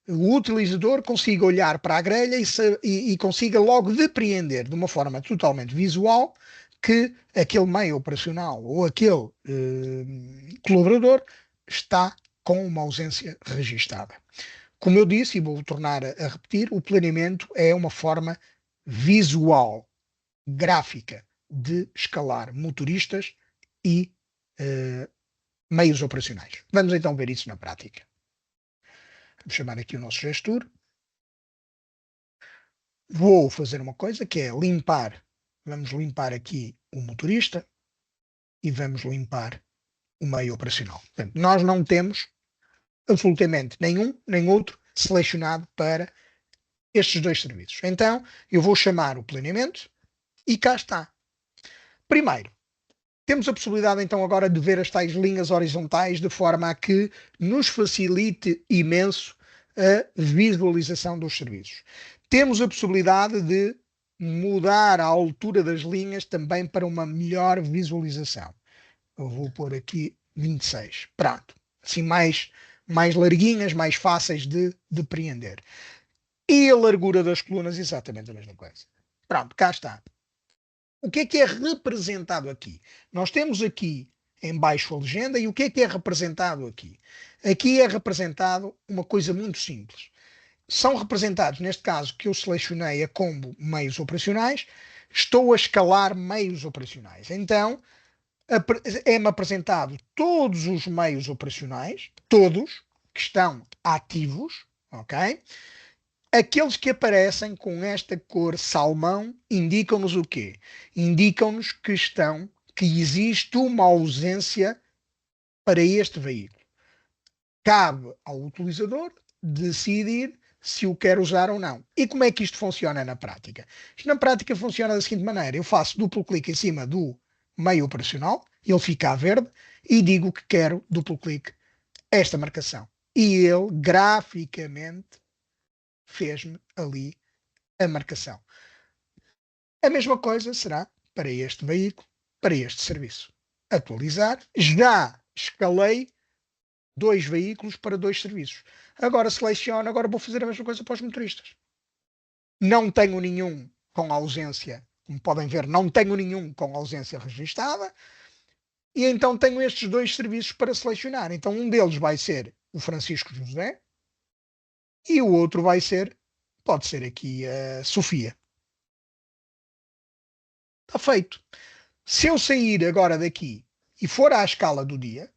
o utilizador consiga olhar para a grelha e consiga logo depreender de uma forma totalmente visual que aquele meio operacional ou aquele colaborador está com uma ausência registada. Como eu disse, e vou tornar a repetir, o planeamento é uma forma visual, gráfica, de escalar motoristas e meios operacionais. Vamos então ver isso na prática. Vamos chamar aqui o nosso gestor. Vou fazer uma coisa que é limpar. Vamos limpar aqui o motorista e vamos limpar o meio operacional. Portanto, nós não temos absolutamente nenhum nem outro selecionado para estes dois serviços. Então, eu vou chamar o planeamento e cá está. Primeiro, temos a possibilidade então agora de ver as tais linhas horizontais de forma a que nos facilite imenso a visualização dos serviços. Temos a possibilidade de mudar a altura das linhas também para uma melhor visualização. Eu vou pôr aqui 26. Pronto. Assim mais larguinhas, mais fáceis de depreender. E a largura das colunas, exatamente a mesma coisa. Pronto, cá está. O que é representado aqui? Nós temos aqui em baixo a legenda e o que é representado aqui? Aqui é representado uma coisa muito simples. São representados, neste caso que eu selecionei a combo meios operacionais, estou a escalar meios operacionais. Então, é-me apresentado todos os meios operacionais, todos que estão ativos, ok? Aqueles que aparecem com esta cor salmão indicam-nos o quê? Indicam-nos que existe uma ausência para este veículo. Cabe ao utilizador decidir se o quer usar ou não. E como é que isto funciona na prática? Isto na prática funciona da seguinte maneira. Eu faço duplo clique em cima do meio operacional, ele fica a verde, e digo que quero duplo clique esta marcação. E ele, graficamente, fez-me ali a marcação. A mesma coisa será para este veículo, para este serviço. Atualizar. Já escalei 2 veículos para 2 serviços. Agora seleciono, agora vou fazer a mesma coisa para os motoristas. Não tenho nenhum com ausência, como podem ver, não tenho nenhum com ausência registada. E então tenho estes 2 serviços para selecionar. Então um deles vai ser o Francisco José e o outro vai ser, pode ser aqui a Sofia. Está feito. Se eu sair agora daqui e for à escala do dia,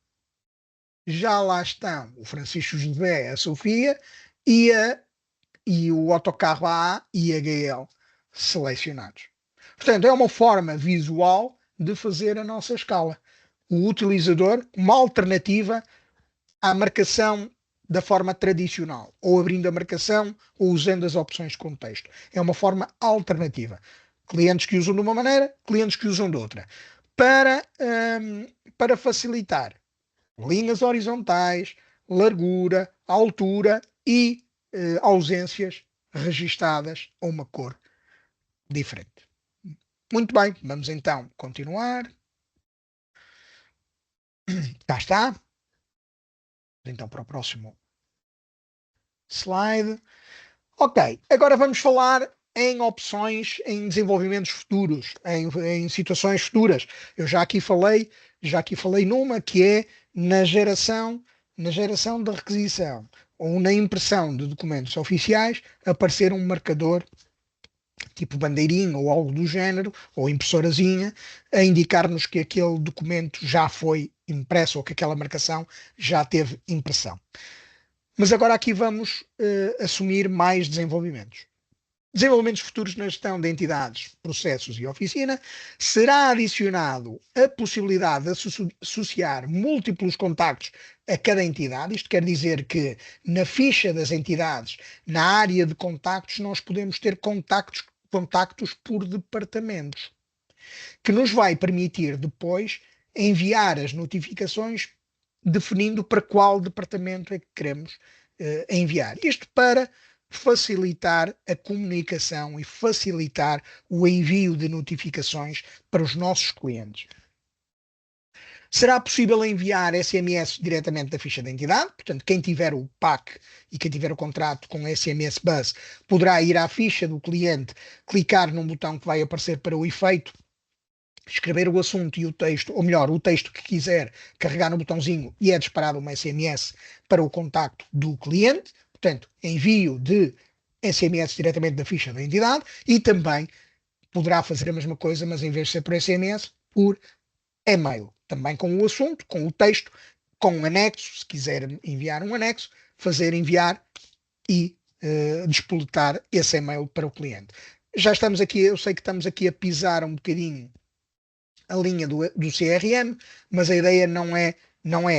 já lá estão o Francisco José, a Sofia e o autocarro AA e HL selecionados. Portanto, é uma forma visual de fazer a nossa escala. O utilizador, uma alternativa à marcação da forma tradicional, ou abrindo a marcação ou usando as opções de contexto. É uma forma alternativa. Clientes que usam de uma maneira, clientes que usam de outra. Para facilitar linhas horizontais, largura, altura e ausências registadas a uma cor diferente. Muito bem, vamos então continuar. Cá está. Então para o próximo slide. Ok, agora vamos falar em opções, em desenvolvimentos futuros, em situações futuras. Eu já aqui falei numa que é na geração da requisição ou na impressão de documentos oficiais aparecer um marcador tipo bandeirinha ou algo do género, ou impressorazinha, a indicar-nos que aquele documento já foi impresso ou que aquela marcação já teve impressão. Mas agora aqui vamos assumir mais desenvolvimentos. desenvolvimentos futuros na gestão de entidades, processos e oficina, será adicionado a possibilidade de associar múltiplos contactos a cada entidade. Isto quer dizer que na ficha das entidades, na área de contactos, nós podemos ter contactos por departamentos, que nos vai permitir depois enviar as notificações definindo para qual departamento é que queremos enviar. Isto para facilitar a comunicação e facilitar o envio de notificações para os nossos clientes. Será possível enviar SMS diretamente da ficha de identidade, portanto, quem tiver o PAC e quem tiver o contrato com SMS Bus poderá ir à ficha do cliente, clicar num botão que vai aparecer para o efeito, escrever o assunto e o texto, ou melhor, o texto que quiser, carregar no botãozinho e é disparado uma SMS para o contacto do cliente. Portanto, envio de SMS diretamente da ficha da entidade e também poderá fazer a mesma coisa, mas em vez de ser por SMS, por e-mail. Também com o assunto, com o texto, com um anexo, se quiser enviar um anexo, fazer enviar e despoletar esse e-mail para o cliente. Já estamos aqui, eu sei que estamos aqui a pisar um bocadinho a linha do CRM, mas a ideia não é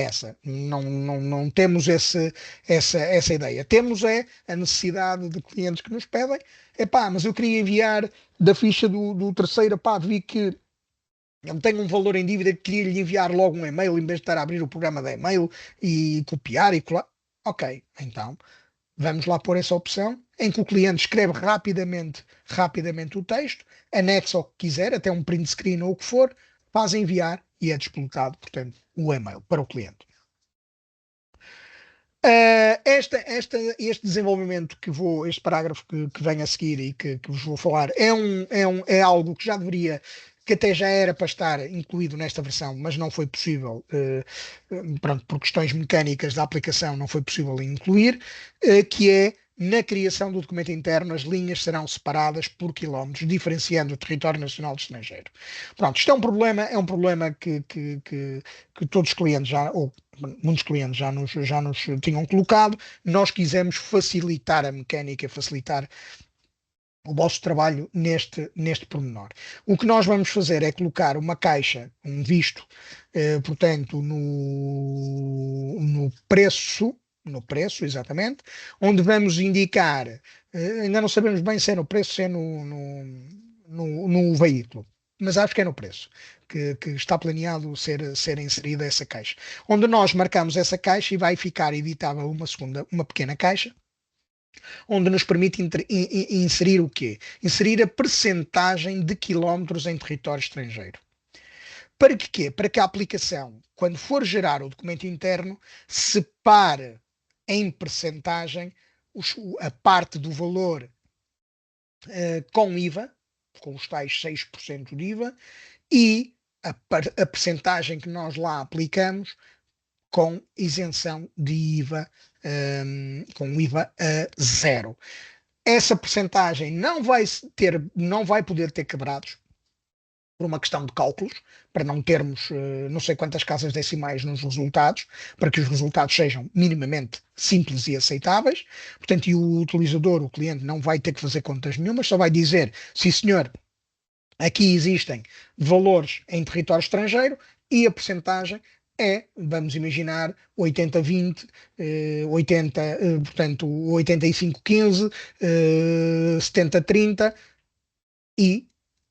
essa. Não temos essa ideia. Temos a necessidade de clientes que nos pedem, mas eu queria enviar da ficha do terceiro, vi que ele tem um valor em dívida, que queria lhe enviar logo um e-mail em vez de estar a abrir o programa de e-mail e copiar e colar. Ok, então vamos lá pôr essa opção em que o cliente escreve rapidamente o texto, anexa o que quiser, até um print screen ou o que for, faz enviar e é despoltado, portanto, o e-mail para o cliente. Este desenvolvimento este parágrafo que vem a seguir e que vos vou falar, é algo que já deveria, que até já era para estar incluído nesta versão, mas não foi possível, pronto, por questões mecânicas da aplicação não foi possível incluir, que é na criação do documento interno, as linhas serão separadas por quilómetros, diferenciando o território nacional do estrangeiro. Pronto, isto é um problema que todos os clientes já, ou muitos clientes já nos tinham colocado. Nós quisemos facilitar a mecânica, facilitar o vosso trabalho neste pormenor. O que nós vamos fazer é colocar uma caixa, um visto, portanto, no preço, exatamente, onde vamos indicar, ainda não sabemos bem se é no preço, se é no veículo, mas acho que é no preço, que está planeado ser inserida essa caixa. Onde nós marcamos essa caixa e vai ficar editável uma pequena caixa, onde nos permite inserir o quê? Inserir a percentagem de quilómetros em território estrangeiro. Para que quê? Para que a aplicação, quando for gerar o documento interno, separe em percentagem a parte do valor com IVA, com os tais 6% de IVA, e a percentagem que nós lá aplicamos com isenção de IVA, com IVA a zero. Essa percentagem não vai poder ter quebrados por uma questão de cálculos, para não termos não sei quantas casas decimais nos resultados, para que os resultados sejam minimamente simples e aceitáveis. Portanto, e o utilizador, o cliente, não vai ter que fazer contas nenhumas, só vai dizer, sim senhor, aqui existem valores em território estrangeiro e a percentagem vamos imaginar, 80-20, 80, portanto, 85-15, 70-30, e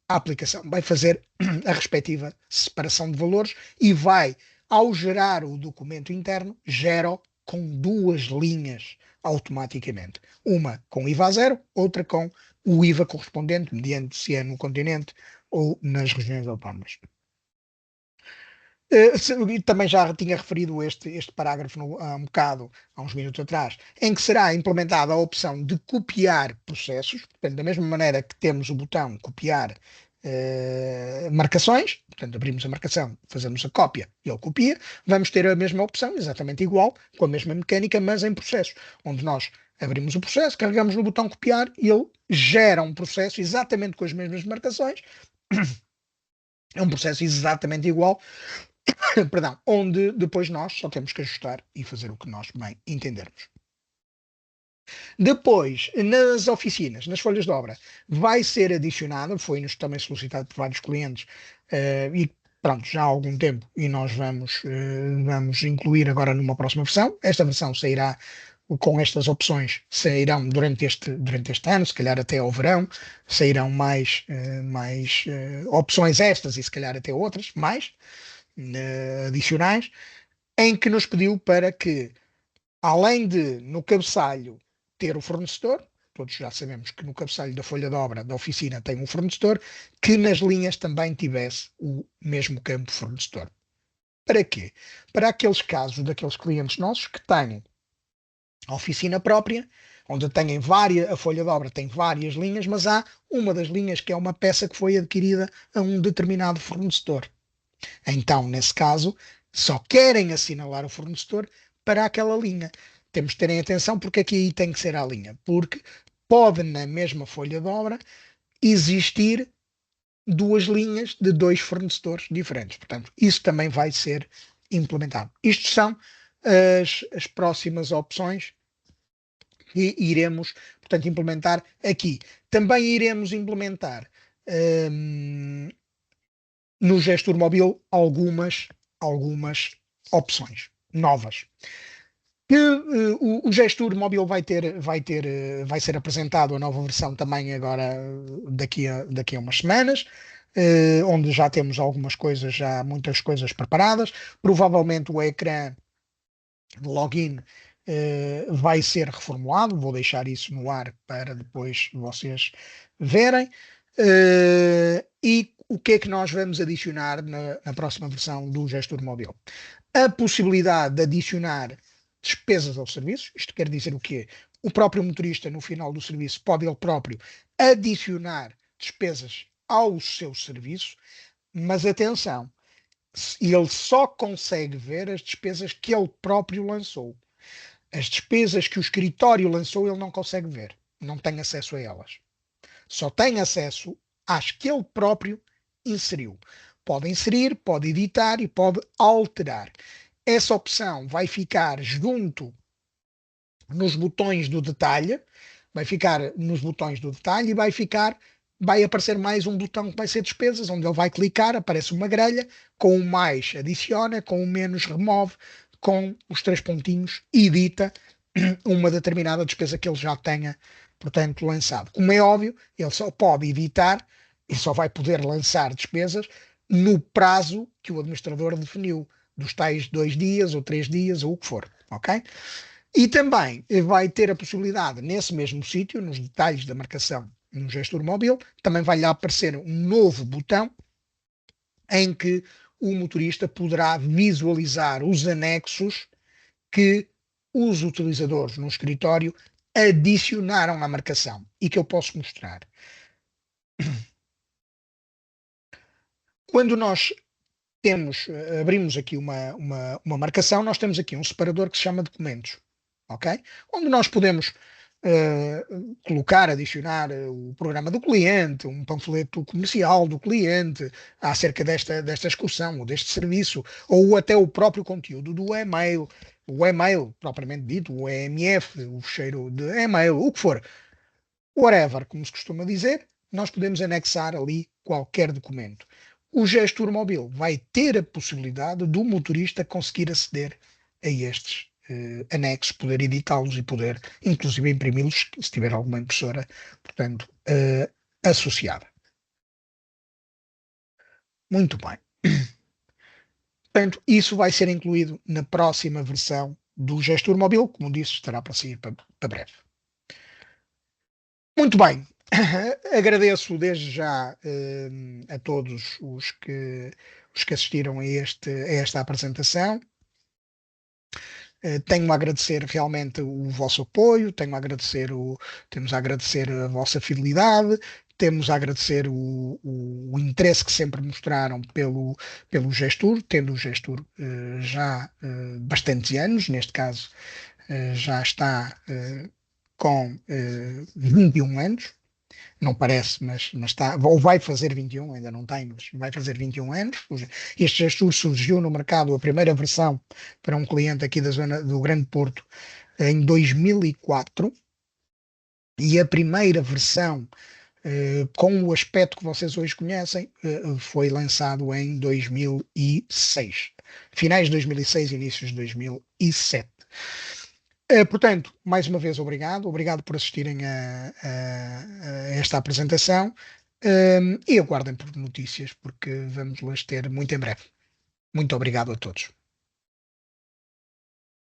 a aplicação vai fazer a respectiva separação de valores e vai, ao gerar o documento interno, gera com duas linhas automaticamente. Uma com IVA a zero, outra com o IVA correspondente, mediante se é no continente ou nas regiões autónomas. Também já tinha referido este parágrafo há um bocado, há uns minutos atrás, em que será implementada a opção de copiar processos, portanto, da mesma maneira que temos o botão copiar marcações, portanto, abrimos a marcação, fazemos a cópia e ele copia, vamos ter a mesma opção, exatamente igual, com a mesma mecânica, mas em processos, onde nós abrimos o processo, carregamos no botão copiar e ele gera um processo exatamente com as mesmas marcações, é um processo exatamente igual, perdão, onde depois nós só temos que ajustar e fazer o que nós bem entendermos. Depois, nas oficinas, nas folhas de obra, vai ser adicionada, foi-nos também solicitado por vários clientes, e pronto, já há algum tempo, e nós vamos incluir agora numa próxima versão. Esta versão sairá com estas opções, sairão durante este ano, se calhar até ao verão, sairão mais opções estas e se calhar até outras, mais adicionais, em que nos pediu para que, além de no cabeçalho ter o fornecedor, todos já sabemos que no cabeçalho da folha de obra da oficina tem um fornecedor, que nas linhas também tivesse o mesmo campo fornecedor. Para quê? Para aqueles casos daqueles clientes nossos que têm a oficina própria, onde têm a folha de obra tem várias linhas, mas há uma das linhas que é uma peça que foi adquirida a um determinado fornecedor. Então, nesse caso, só querem assinalar o fornecedor para aquela linha. Temos de terem atenção porque aqui aí tem que ser a linha, porque pode na mesma folha de obra existir duas linhas de dois fornecedores diferentes. Portanto, isso também vai ser implementado. Isto são as próximas opções que iremos, portanto, implementar aqui. Também iremos implementar hum, no gestor móvel algumas opções novas. Que o gestor móvel vai ser apresentado a nova versão também agora daqui a umas semanas, onde já temos algumas coisas, já muitas coisas preparadas. Provavelmente o ecrã de login vai ser reformulado, vou deixar isso no ar para depois vocês verem. E o que é que nós vamos adicionar na próxima versão do gestor móvel? A possibilidade de adicionar despesas aos serviços. Isto quer dizer o quê? O próprio motorista, no final do serviço, pode ele próprio adicionar despesas ao seu serviço, mas atenção, ele só consegue ver as despesas que ele próprio lançou. As despesas que o escritório lançou, ele não consegue ver, não tem acesso a elas. Só tem acesso às que ele próprio inseriu. Pode inserir, pode editar e pode alterar. Essa opção vai ficar junto nos botões do detalhe, vai ficar nos botões do detalhe e vai aparecer mais um botão que vai ser despesas, onde ele vai clicar, aparece uma grelha, com o mais adiciona, com o menos remove, com os três pontinhos edita uma determinada despesa que ele já tenha, portanto, lançado. Como é óbvio, ele só pode editar e só vai poder lançar despesas no prazo que o administrador definiu, dos tais 2 dias ou 3 dias ou o que for, ok? E também vai ter a possibilidade, nesse mesmo sítio, nos detalhes da marcação no gestor móvel, também vai lhe aparecer um novo botão em que o motorista poderá visualizar os anexos que os utilizadores no escritório adicionaram à marcação e que eu posso mostrar. Quando nós abrimos aqui uma marcação, nós temos aqui um separador que se chama documentos, ok? Onde nós podemos colocar, adicionar o programa do cliente, um panfleto comercial do cliente acerca desta excursão ou deste serviço, ou até o próprio conteúdo do e-mail, o e-mail propriamente dito, o EMF, o fecheiro de e-mail, o que for, whatever, como se costuma dizer, nós podemos anexar ali qualquer documento. O gestor móvel vai ter a possibilidade do motorista conseguir aceder a estes anexos, poder editá-los e poder, inclusive, imprimi-los se tiver alguma impressora, portanto, associada. Muito bem. Portanto, isso vai ser incluído na próxima versão do gestor móvel, como disse, estará para sair para breve. Muito bem. Agradeço desde já a todos os que assistiram a esta apresentação. Tenho a agradecer realmente o vosso apoio, temos a agradecer a vossa fidelidade, temos a agradecer o interesse que sempre mostraram pelo Gestur, tendo o Gestur já bastantes anos, neste caso já está com 21 anos, não parece, mas está, ou vai fazer 21, ainda não tem, mas vai fazer 21 anos. Este gestor surgiu no mercado, a primeira versão para um cliente aqui da zona do Grande Porto, em 2004. E a primeira versão, com o aspecto que vocês hoje conhecem, foi lançado em 2006. Finais de 2006, inícios de 2007. Portanto, mais uma vez, obrigado por assistirem a esta apresentação, e aguardem por notícias, porque vamos las ter muito em breve. Muito obrigado a todos.